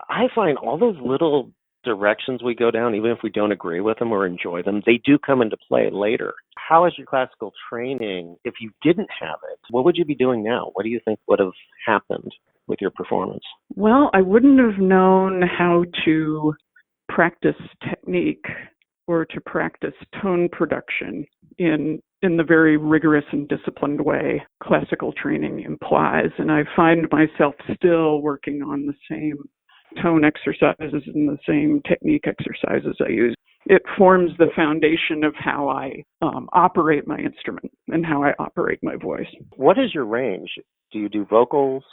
I find all those little directions we go down, even if we don't agree with them or enjoy them, they do come into play later. How is your classical training, if you didn't have it, what would you be doing now? What do you think would have happened with your performance?
Well, I wouldn't have known how to practice technique or to practice tone production in the very rigorous and disciplined way classical training implies. And I find myself still working on the same tone exercises and the same technique exercises I use. It forms the foundation of how I operate my instrument and how I operate my voice.
What is your range? Do you do vocals,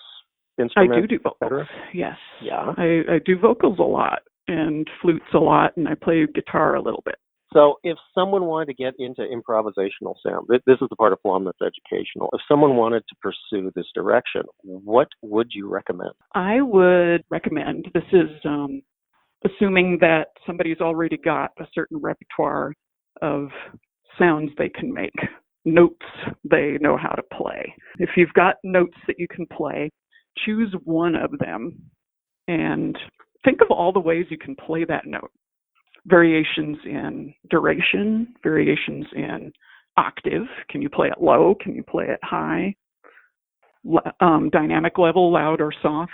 instruments?
I do vocals, yes.
Yeah.
I do vocals a lot and flutes a lot, and I play guitar a little bit.
So if someone wanted to get into improvisational sound, this is the part of FLoMM that's educational. If someone wanted to pursue this direction, what would you recommend?
I would recommend, this is assuming that somebody's already got a certain repertoire of sounds they can make, notes they know how to play. If you've got notes that you can play, choose one of them and think of all the ways you can play that note. Variations in duration, variations in octave. Can you play it low? Can you play it high? Dynamic level, loud or soft?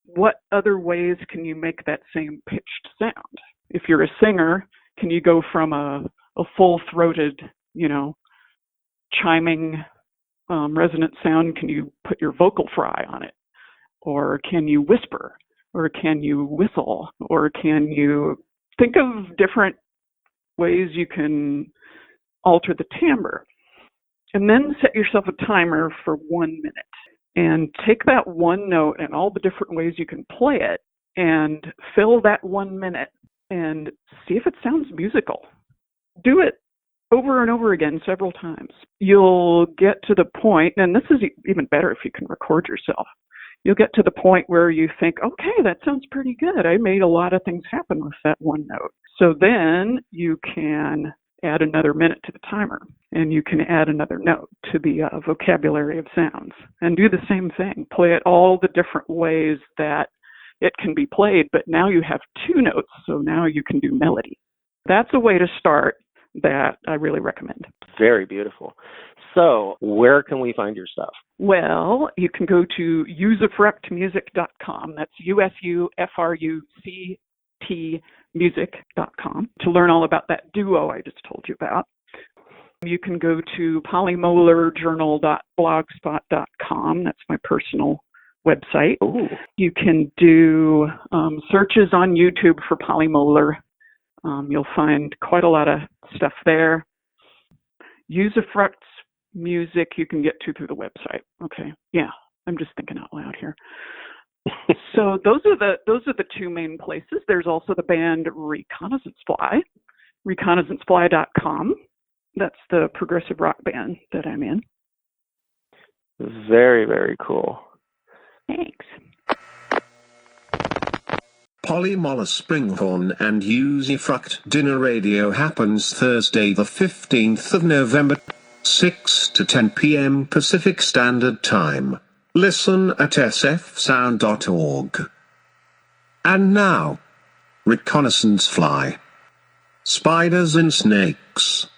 What other ways can you make that same pitched sound? If you're a singer, can you go from a full-throated, chiming resonant sound? Can you put your vocal fry on it? Or can you whisper? Or can you whistle? Or can you think of different ways you can alter the timbre? And then set yourself a timer for 1 minute. And take that one note and all the different ways you can play it and fill that 1 minute and see if it sounds musical. Do it over and over again several times. You'll get to the point, and this is even better if you can record yourself. You'll get to the point where you think, okay, that sounds pretty good. I made a lot of things happen with that one note. So then you can add another minute to the timer, and you can add another note to the vocabulary of sounds, and do the same thing. Play it all the different ways that it can be played, but now you have two notes, so now you can do melody. That's a way to start that I really recommend.
Very beautiful. So where can we find your stuff?
Well, you can go to usufructmusic.com. That's USUFRUCT music.com to learn all about that duo I just told you about. You can go to polymolarjournal.blogspot.com. That's my personal website.
Ooh. You
can do searches on YouTube for polymolar. You'll find quite a lot of stuff there. Usufruct's music you can get to through the website. Okay. Yeah, I'm just thinking out loud here. So those are the two main places. There's also the band Reconnaissance Fly, reconnaissancefly.com. That's the progressive rock band that I'm in.
Very, very cool.
Thanks.
Polymolar Springhorn and Usufruct Dinner Radio happens Thursday the 15th of November, 6 to 10 p.m. Pacific Standard Time. Listen at sfsound.org. And now, Reconnaissance Fly. Spiders and Snakes.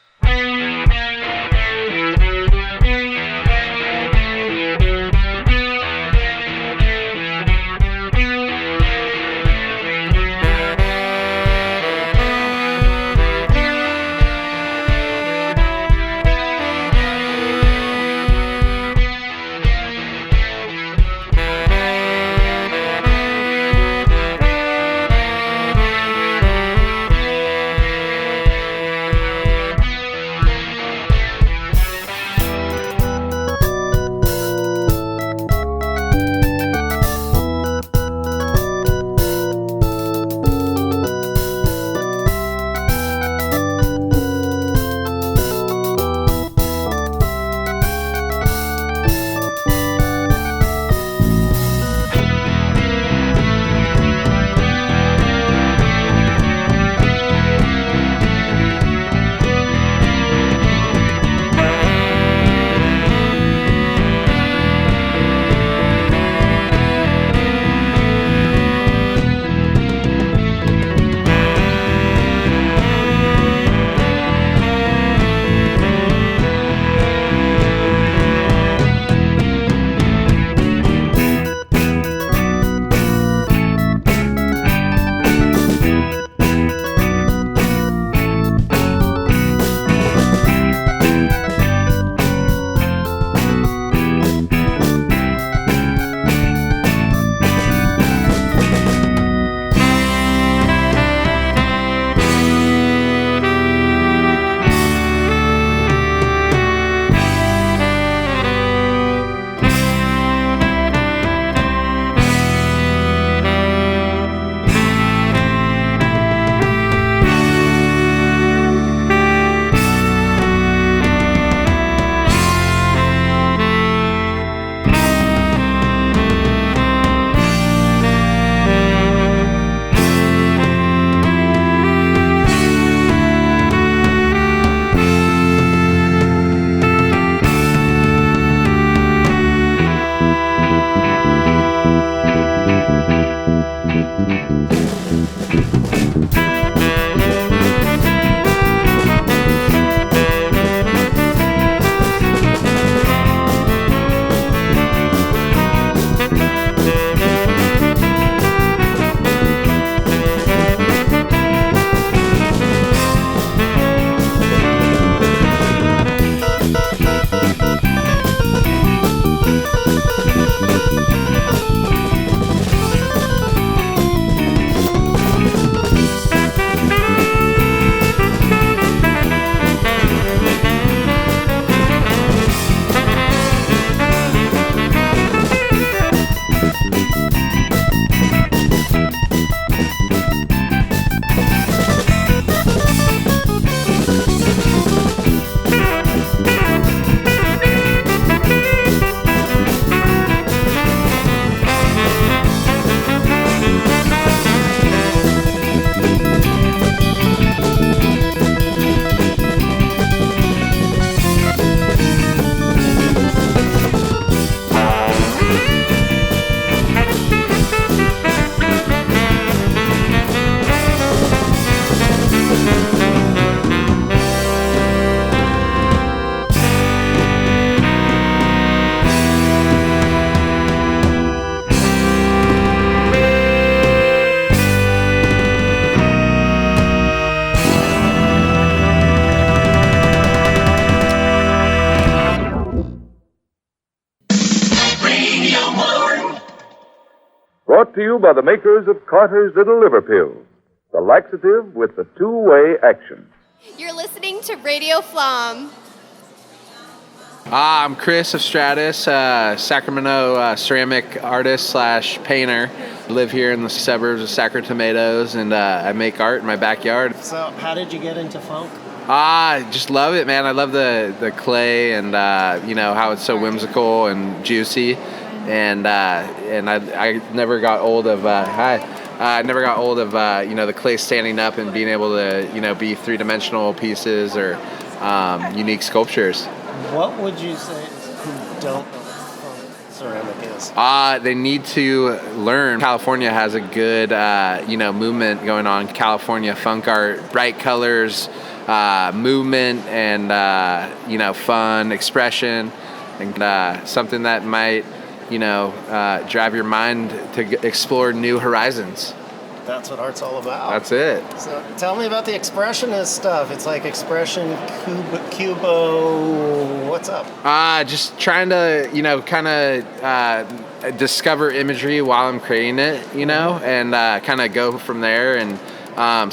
Brought to you by the makers of Carter's Little Liver Pills, the laxative with the two-way action.
You're listening to Radio FLoMM.
I'm Chris of Stratus, Sacramento ceramic artist / painter. I live here in the suburbs of Sacramento, and I make art in my backyard.
So how did you get into funk?
I just love it, man. I love the clay and how it's so whimsical and juicy, and I never got old of I never got old of the clay standing up and being able to be three-dimensional pieces or unique sculptures.
What would you say who don't know what ceramic is?
They need to learn. California has a good movement going on. California funk art, bright colors, movement, and fun expression, and something that might drive your mind to explore new horizons.
That's what art's all about.
That's it.
So tell me about the expressionist stuff. It's like expression, cubo, what's up?
Just trying to, kind of discover imagery while I'm creating it, and kind of go from there. And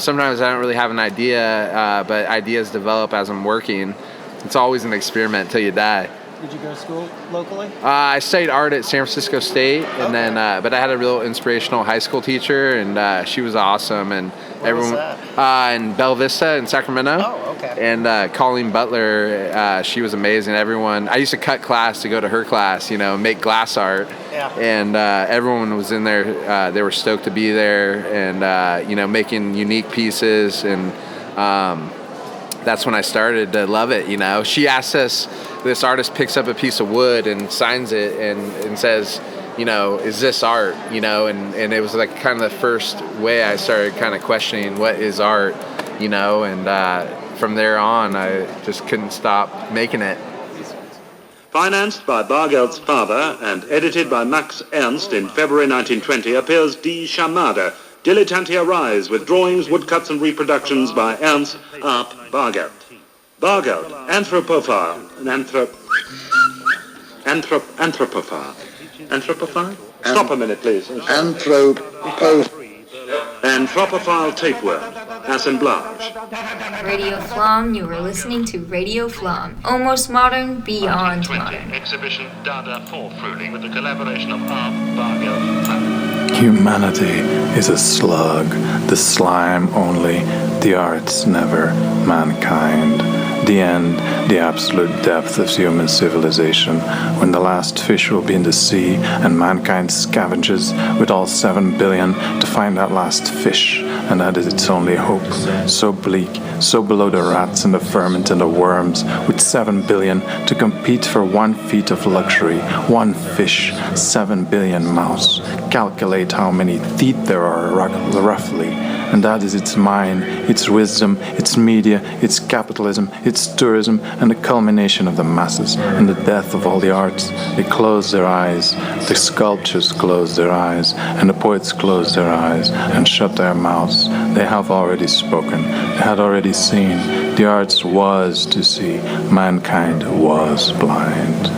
sometimes I don't really have an idea, but ideas develop as I'm working. It's always an experiment till you die.
Did you go to school locally?
I studied art at San Francisco State, and then but I had a real inspirational high school teacher, and she was awesome. And
Where was that?
In Bella Vista in Sacramento.
Oh, okay.
And Colleen Butler, she was amazing. Everyone, I used to cut class to go to her class, make glass art.
Yeah.
And everyone was in there. They were stoked to be there, and making unique pieces, and that's when I started to love it. She asked us. This artist picks up a piece of wood and signs it and says, is this art? And it was like kind of the first way I started kind of questioning what is art, and from there on, I just couldn't stop making it.
Financed by Bargeld's father and edited by Max Ernst in February 1920 appears Die Schamade, Dilettantia Rise, with drawings, woodcuts and reproductions by Ernst Arp Bargeld. Bargeld, anthropophile, anthropophile. Anthropophile? Stop a minute, please. Anthropophile tapeworm, assemblage.
Radio FLoMM, you are listening to Radio FLoMM. Almost modern, beyond modern.
Exhibition Dada Ruling with the collaboration of Arp, Bargeld.
Humanity is a slug, the slime only, the arts never, mankind. The end, the absolute depth of human civilization, when the last fish will be in the sea and mankind scavenges with all 7 billion to find that last fish, and that is its only hope. So bleak, so below the rats and the vermin and the worms, with 7 billion to compete for 1 feet of luxury, 1 fish, 7 billion mouse. Calculate how many teeth there are roughly. And that is its mind, its wisdom, its media, its capitalism, its tourism, and the culmination of the masses, and the death of all the arts. They close their eyes, the sculptures close their eyes, and the poets close their eyes, and shut their mouths. They have already spoken, they had already seen. The arts was to see, mankind was blind.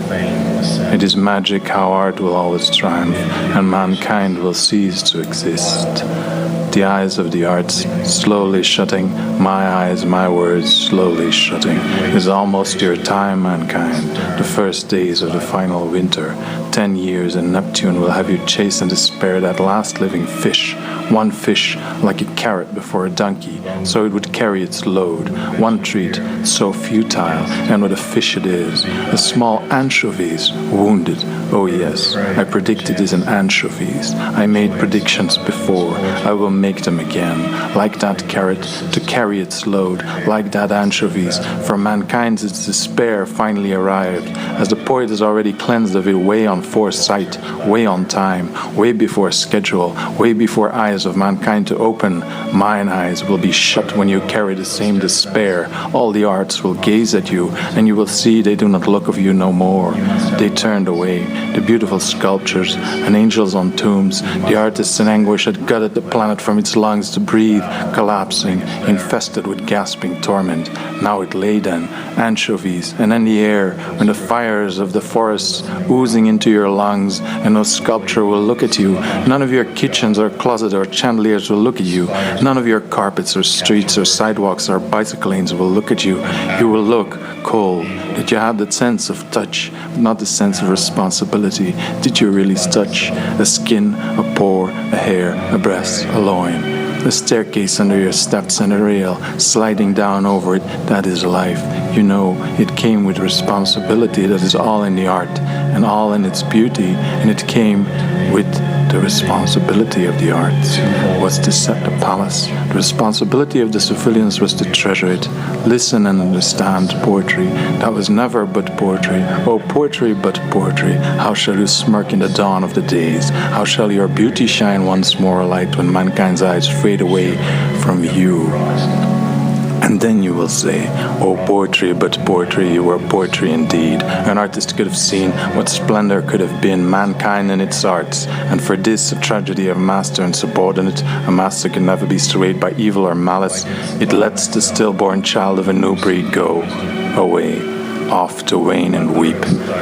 It is magic how art will always triumph, and mankind will cease to exist. The eyes of the arts slowly shutting, my eyes, my words slowly shutting, is almost your time, mankind, the first days of the final winter. 10 years and Neptune will have you chase and despair that last living fish, 1 fish like a carrot before a donkey, so it would carry its load, 1 treat, so futile, and what a fish it is, a small anchovies, wounded, oh yes, I predicted it in anchovies, I made predictions before, I will make them again, like that carrot, to carry its load, like that anchovies, for mankind's its despair finally arrived, as the poet has already cleansed of it way on foresight, way on time, way before schedule, way before eyes of mankind to open. Mine eyes will be shut when you carry the same despair. All the arts will gaze at you, and you will see they do not look of you no more. They turned away, the beautiful sculptures and angels on tombs. The artists in anguish had gutted the planet from its lungs to breathe, collapsing, infested with gasping torment. Now it lay then, anchovies, and in the air, when the fires of the forests oozing into your lungs, and no sculpture will look at you. None of your kitchens or closets or chandeliers will look at you. None of your carpets or streets or sidewalks or bicycle lanes will look at you. You will look cold. Did you have that sense of touch, but not the sense of responsibility? Did you really touch a skin, a pore, a hair, a breast, a loin? The staircase under your steps and a rail, sliding down over it, that is life. You know, it came with responsibility. That is all in the art and all in its beauty. And it came with the responsibility of the arts was to set the palace. The responsibility of the civilians was to treasure it, listen and understand poetry. That was never but poetry. Oh, poetry but poetry. How shall you smirk in the dawn of the days? How shall your beauty shine once more light when mankind's eyes fade away from you? And then you will say, oh, poetry, but poetry, you were poetry indeed. An artist could have seen what splendor could have been, mankind and its arts. And for this, a tragedy of master and subordinate, a master can never be swayed by evil or malice. It lets the stillborn child of a new breed go away, off to wane and weep,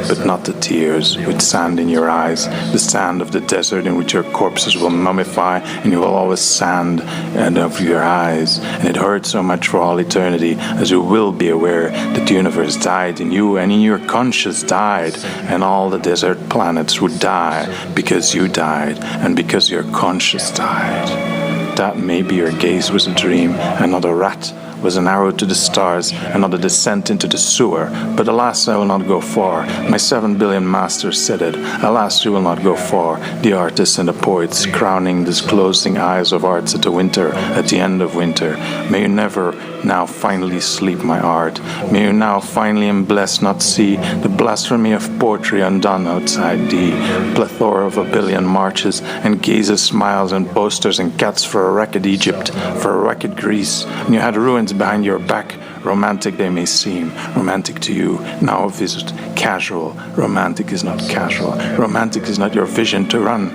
but not the tears, with sand in your eyes, the sand of the desert in which your corpses will mummify, and you will always sand and of your eyes. And it hurts so much for all eternity, as you will be aware that the universe died in you, and in your conscience died, and all the desert planets would die because you died, and because your conscience died. That maybe your gaze was a dream, and not a rat was an arrow to the stars, and not a descent into the sewer. But alas, I will not go far. My 7 billion masters said it. Alas, you will not go far. The artists and the poets, crowning these closing eyes of arts at the winter, at the end of winter. May you never now finally sleep, my art. May you now finally and blessed not see the blasphemy of poetry undone outside thee. Plethora of a billion marches, and gazes, smiles, and posters, and cats for a wrecked Egypt, for a wrecked Greece. And you had ruins behind your back. Romantic they may seem, romantic to you, now a visit, casual. Romantic is not casual. Romantic is not your vision to run.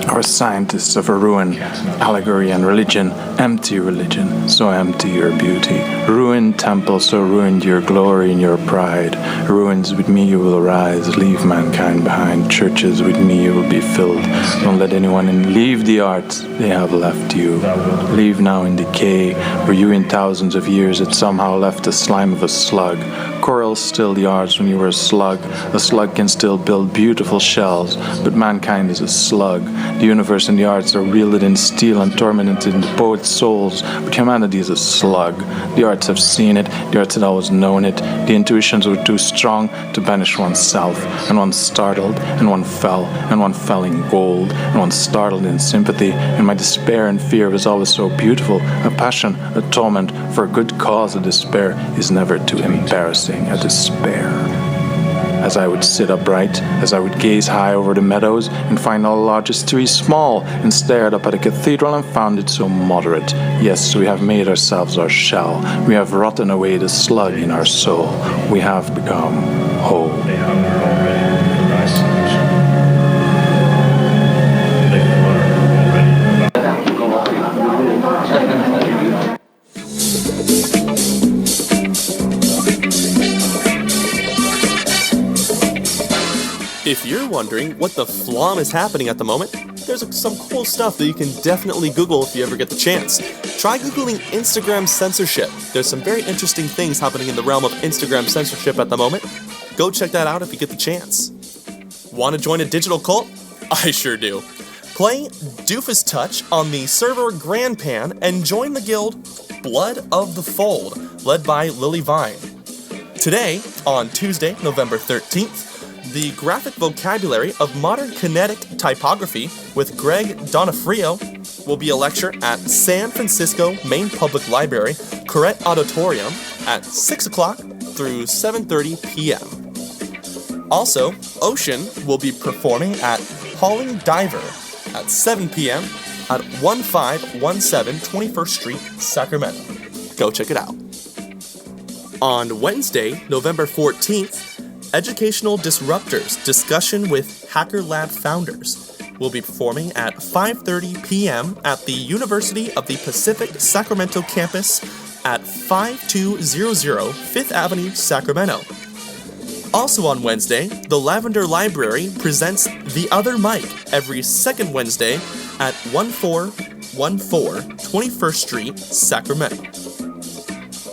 Our scientists of a ruin, allegory and religion, empty religion, so empty your beauty. Ruined temple, so ruined your glory and your pride. Ruins, with me you will rise, leave mankind behind. Churches, with me you will be filled. Don't let anyone in. Leave the arts, they have left you. Leave now in decay, where you in thousands of years had somehow left the slime of a slug. Corals still the arts when you were a slug. A slug can still build beautiful shells, but mankind is a slug. The universe and the arts are wielded in steel and tormented in the poet's souls, but humanity is a slug. The arts have seen it, the arts had always known it. The intuitions were too strong to banish oneself, and one startled, and one fell in gold, and one startled in sympathy, and my despair and fear was always so beautiful. A passion, a torment, for a good cause. A despair is never too embarrassing, a despair. As I would sit upright, as I would gaze high over the meadows, and find all largest trees small, and stared up at a cathedral and found it so moderate. Yes, we have made ourselves our shell. We have rotten away the slug in our soul. We have become whole.
If you're wondering what the FLoMM is happening at the moment, there's some cool stuff that you can definitely Google if you ever get the chance. Try Googling Instagram censorship. There's some very interesting things happening in the realm of Instagram censorship at the moment. Go check that out if you get the chance. Want to join a digital cult? I sure do. Play Doofus Touch on the server Grandpan and join the guild Blood of the Fold, led by Lily Vine. Today, on Tuesday, November 13th, the graphic vocabulary of modern kinetic typography with Greg Donofrio will be a lecture at San Francisco Main Public Library, Corrette Auditorium at 6 o'clock through 7:30 p.m. Also, Ocean will be performing at Hauling Diver at 7 p.m. at 1517 21st Street, Sacramento. Go check it out. On Wednesday, November 14th, Educational Disruptors Discussion with Hacker Lab Founders will be performing at 5:30 p.m. at the University of the Pacific Sacramento campus at 5200 5th Avenue, Sacramento. Also on Wednesday, the Lavender Library presents The Other Mic every second Wednesday at 1414 21st Street, Sacramento.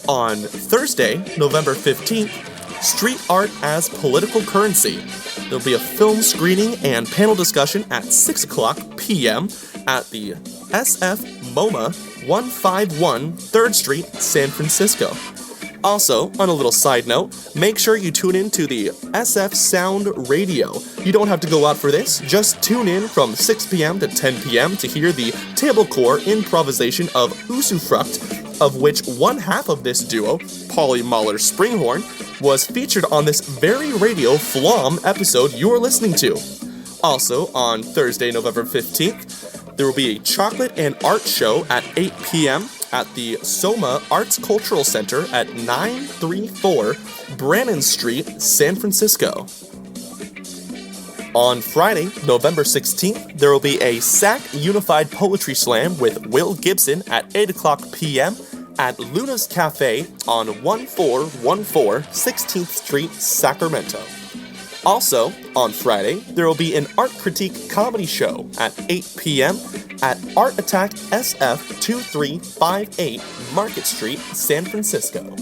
On Thursday, November 15th, Street Art as Political Currency. There'll be a film screening and panel discussion at 6 o'clock p.m. at the SF MoMA 151 3rd Street, San Francisco. Also, on a little side note, make sure you tune in to the SF Sound Radio. You don't have to go out for this, just tune in from 6 p.m. to 10 p.m. to hear the tablecore improvisation of Usufruct, of which one half of this duo, Polly Mahler Springhorn, was featured on this very Radio FLoMM episode you're listening to. Also, on Thursday, November 15th, there will be a chocolate and art show at 8 p.m. at the Soma Arts Cultural Center at 934 Brannan Street, San Francisco. On Friday, November 16th, there will be a SAC Unified Poetry Slam with Will Gibson at 8 o'clock p.m. at Luna's Cafe on 1414 16th Street, Sacramento. Also, on Friday, there will be an art critique comedy show at 8 p.m. at Art Attack SF 2358 Market Street, San Francisco.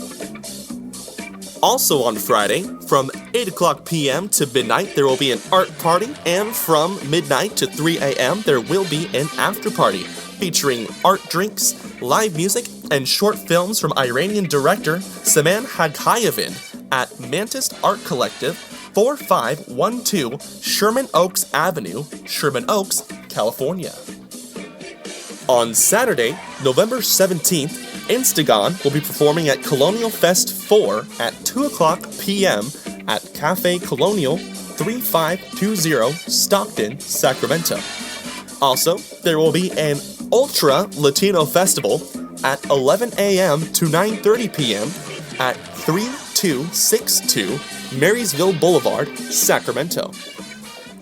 Also on Friday, from 8 o'clock p.m. to midnight, there will be an art party, and from midnight to 3 a.m., there will be an after party featuring art drinks, live music, and short films from Iranian director Saman Haghayevin at Mantis Art Collective, 4512 Sherman Oaks Avenue, Sherman Oaks, California. On Saturday, November 17th, Instagon will be performing at Colonial Fest 4 at 2 o'clock p.m. at Cafe Colonial, 3520 Stockton, Sacramento. Also, there will be an Ultra Latino Festival at 11 a.m. to 9:30 p.m. at 3262 Marysville Boulevard, Sacramento.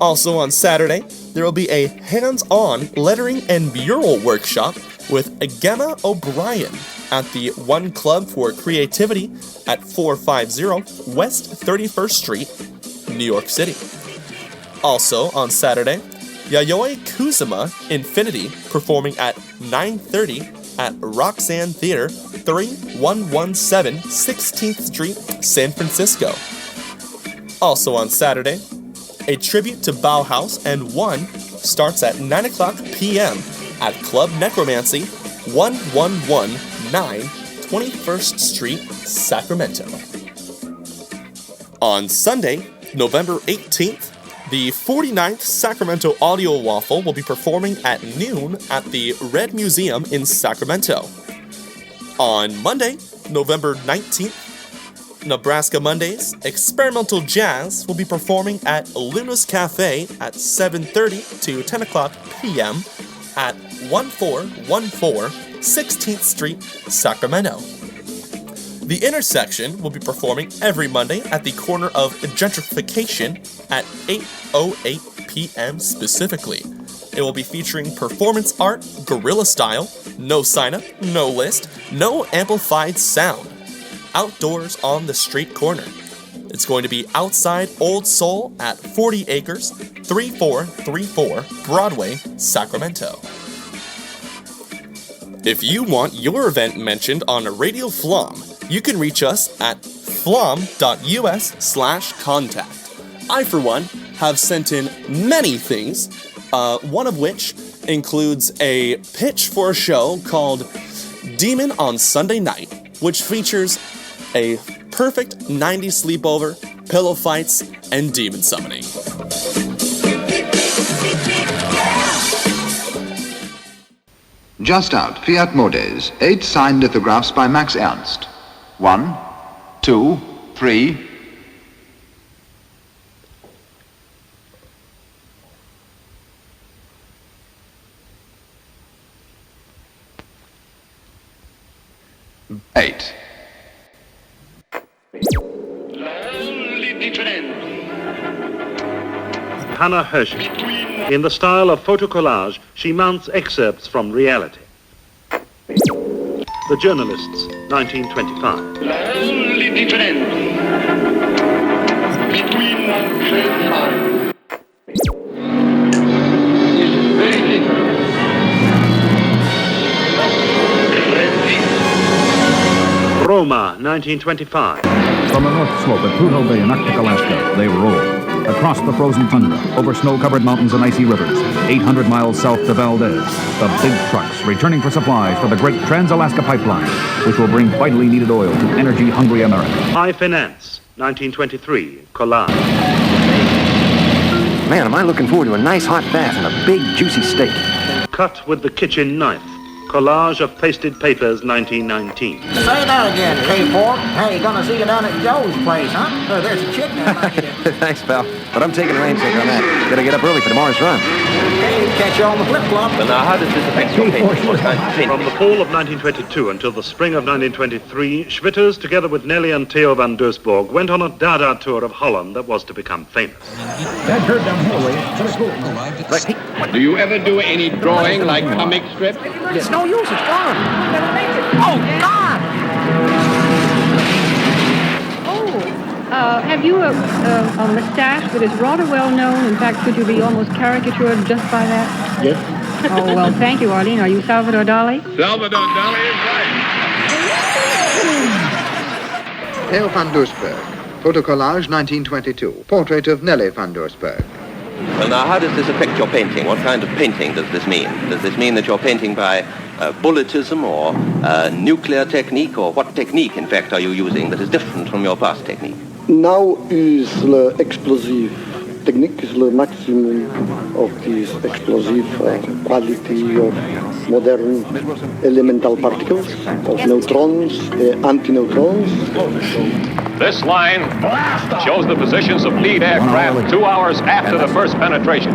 Also on Saturday, there will be a hands-on lettering and mural workshop with Gemma O'Brien at the One Club for Creativity at 450 West 31st Street, New York City. Also on Saturday, Yayoi Kusama Infinity performing at 9:30 at Roxanne Theater, 3117 16th Street, San Francisco. Also on Saturday, a tribute to Bauhaus and One starts at 9 o'clock p.m. at Club Necromancy, 1119 21st Street, Sacramento. On Sunday, November 18th, the 49th Sacramento Audio Waffle will be performing at noon at the Red Museum in Sacramento. On Monday, November 19th, Nebraska Mondays, Experimental Jazz will be performing at Luna's Cafe at 7:30 to 10 o'clock p.m. at 1414 16th Street, Sacramento. The Intersection will be performing every Monday at the corner of Gentrification at 8:08 p.m. specifically. It will be featuring performance art, guerrilla style, no sign-up, no list, no amplified sound. Outdoors on the street corner. It's going to be outside Old Soul at 40 Acres, 3434 Broadway, Sacramento. If you want your event mentioned on Radio FLoMM, you can reach us at flomm.us/contact. I, for one, have sent in many things, one of which includes a pitch for a show called Demon on Sunday Night, which features a perfect 90s sleepover, pillow fights, and demon summoning.
Just out, Fiat Modes, 8 signed lithographs by Max Ernst. 1, 2, 3... Eight.
Liebling Trend.
Hannah Hershey. In the style of photocollage, she mounts excerpts from reality. The Journalists, 1925.
La only difference between us is very little.
Roma, 1925.
From the north slope at Pluto Bay in Arctic Alaska, they roll. Across the frozen tundra, over snow-covered mountains and icy rivers, 800 miles south to Valdez, the big trucks returning for supplies for the great Trans-Alaska Pipeline, which will bring vitally needed oil to energy-hungry America.
High Finance, 1923, collage.
Man, am I looking forward to a nice hot bath and a big juicy steak.
Cut with the kitchen knife. Collage of pasted papers, 1919.
Say that again, K-Fork. Hey, you gonna see you down at Joe's place, huh? There's a chick there.
Thanks, pal. But I'm taking a rain check on that. Gotta get up early for tomorrow's run.
Hey, catch you on the flip-flop.
So now, how does this affect your painting? From the fall of 1922 until the spring of 1923, Schwitters, together with Nelly and Theo van Doesborg, went on a Dada tour of Holland that was to become famous.
That curve down Hillway, so let's go.
Do you ever do any drawing like comic strip?
It's no use, it's gone. Never make it. Oh, God!
Have you a mustache that is rather well known? In fact, could you be almost caricatured just by that?
Yes.
Oh, well, thank you, Arlene. Are you Salvador Dali?
Salvador Dali is right.
Theo van Doesborg, photocollage 1922, portrait of Nelly van Doesborg.
Well, now, how does this affect your painting? What kind of painting does this mean? Does this mean that you're painting by bulletism or nuclear technique, or what technique, in fact, are you using that is different from your past technique?
Now is the explosive technique, is the maximum of this explosive quality of modern elemental particles, of neutrons, antineutrons.
This line shows the positions of lead aircraft 2 hours after the first penetration.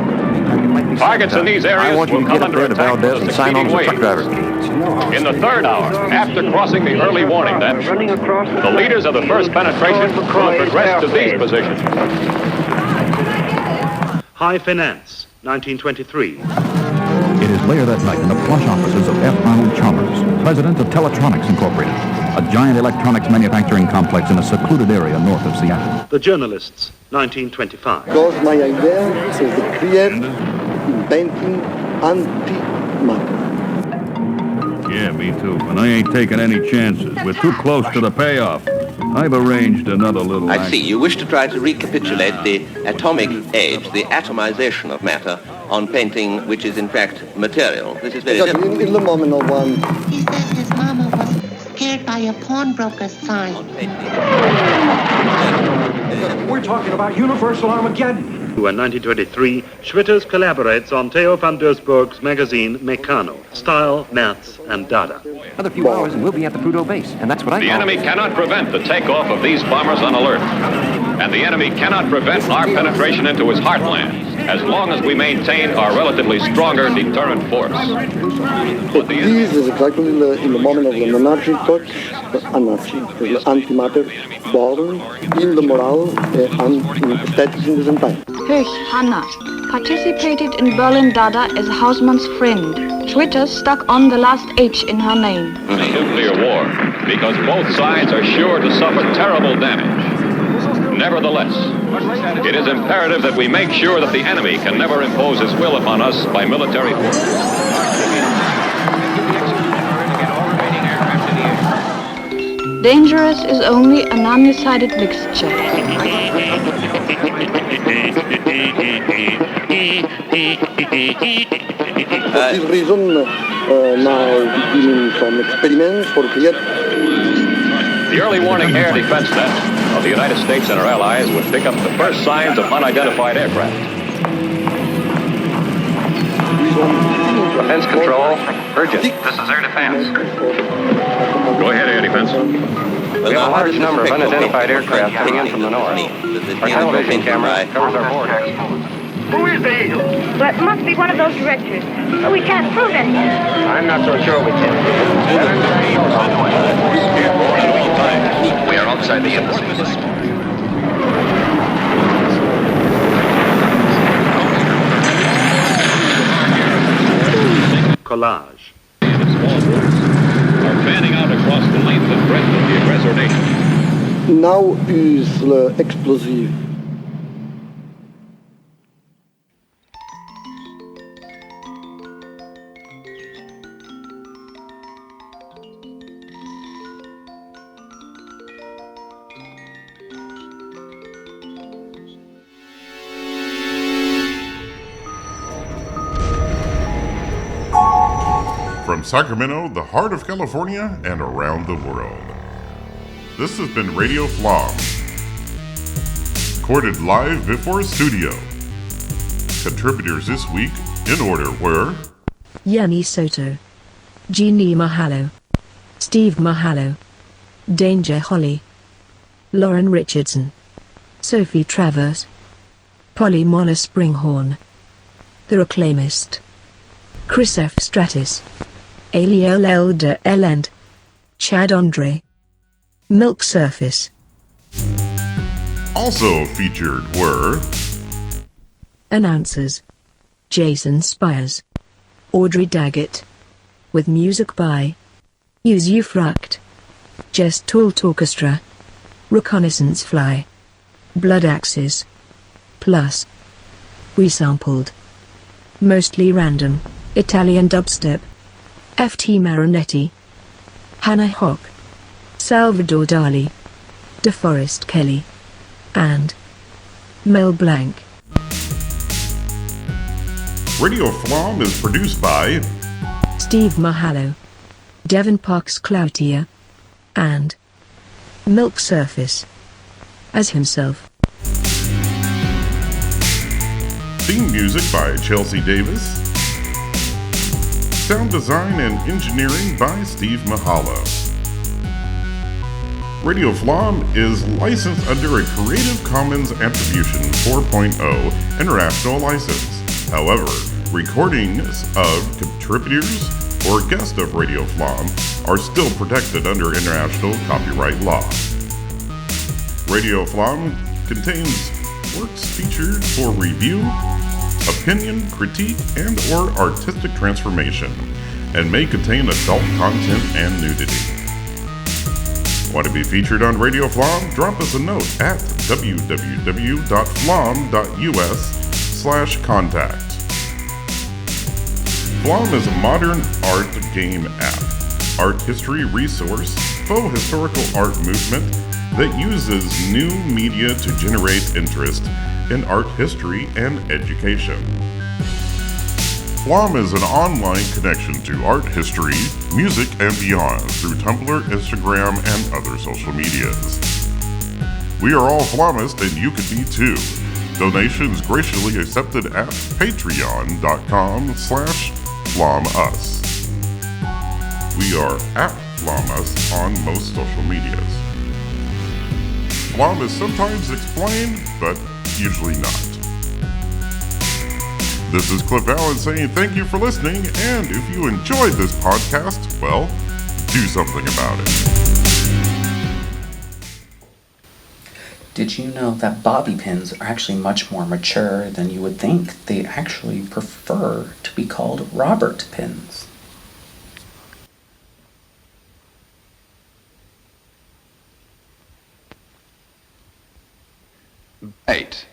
Targets in these areas will come under attack with a succeeding wave. In the third hour, after crossing the early warning depth, the leaders of the first penetration will have progressed to these positions.
High Finance, 1923.
It is later that night in the plush offices of F. Arnold Chalmers, president of Teletronics Incorporated, a giant electronics manufacturing complex in a secluded area north of Seattle.
The Journalists, 1925.
Because my idea is to create in painting antimatter.
Yeah, me too. And I ain't taking any chances. We're too close to the payoff. I've arranged another little...
I see. You wish to try to recapitulate the atomic age, the atomization of matter, on painting which is in fact material. This is very different.
In the moment of one...
He says his mama was scared by a pawnbroker's sign.
We're talking about universal Armageddon.
In 1923, Schwitters collaborates on Theo van Doesborg's magazine Meccano, Style, Maths, and Dada.
Another few hours and we'll be at the Pluto base, and that's what I
The
call
enemy cannot prevent the takeoff of these bombers on alert. And the enemy cannot prevent our penetration into his heartland, as long as we maintain our relatively stronger deterrent force.
But this is exactly in the moment of the anarchy touch, anarchy, the antimatter born in the morale and in aesthetics in the entire.
Höch, Hannah, participated in Berlin Dada as Hausmann's friend. Schwitters stuck on the last H in her name.
A nuclear war, because both sides are sure to suffer terrible damage. Nevertheless, it is imperative that we make sure that the enemy can never impose his will upon us by military force.
Dangerous is only a non-decided mixture.
For this reason, now beginning some experiments for create.
The early warning air defense net of the United States and our allies would pick up the first signs of unidentified aircraft.
Defense control, urgent. This is air defense.
Go ahead, air defense.
We have a large number of unidentified aircraft coming in from the north. Our television camera covers our vortex.
Who is the eagle?
Well, it must be one of those directors. But we can't prove anything.
I'm not so sure we can.
We are outside the embassy.
collage.
Small groups are fanning out across the length and breadth of the aggressor nation.
Now use le explosive.
From Sacramento, the heart of California, and around the world. This has been Radio FLoMM, recorded live before a studio. Contributors this week, in order, were
Yanni Soto, Jeannie MEHALLO, Steve MEHALLO, Danger Holly, Lauren Richardson, Sophie Travers, Polly Mona Springhorn, The Reclaimist, Chris F. Stratis, Aliel Elder Elend, Chad Andre, Milk Surface.
Also featured were
Announcers: Jason Spires, Audrey Daggett, with music by Use Fruct, Jess Talt Orchestra, Reconnaissance Fly, Blood Axes, plus we sampled Mostly Random, Italian Dubstep, F.T. Marinetti, Hannah Hock, Salvador Dali, DeForest Kelly, and Mel Blanc.
Radio FLoMM is produced by
Steve MEHALLO, Devon PARKS-CLOUTIER, and Milk Surface as himself.
Theme music by Chelsea Davis. Sound design and engineering by Steve MEHALLO. Radio FLoMM is licensed under a Creative Commons Attribution 4.0 international license. However, recordings of contributors or guests of Radio FLoMM are still protected under international copyright law. Radio FLoMM contains works featured for review, opinion, critique, and or artistic transformation, and may contain adult content and nudity. Want to be featured on Radio FLoMM? Drop us a note at www.flom.us/contact. FLoMM is a modern art game app, art history resource, faux historical art movement that uses new media to generate interest in art history and education. FLoMM is an online connection to art history, music, and beyond through Tumblr, Instagram, and other social medias. We are all FLOMMists, and you could be too. Donations graciously accepted at patreon.com/FLOMMus. We are at FLOMMus on most social medias. FLoMM is sometimes explained, but usually not. This is Cliff Allen saying thank you for listening, and if you enjoyed this podcast, well, do something about it.
Did you know that bobby pins are actually much more mature than you would think? They actually prefer to be called Robert pins.
Eight.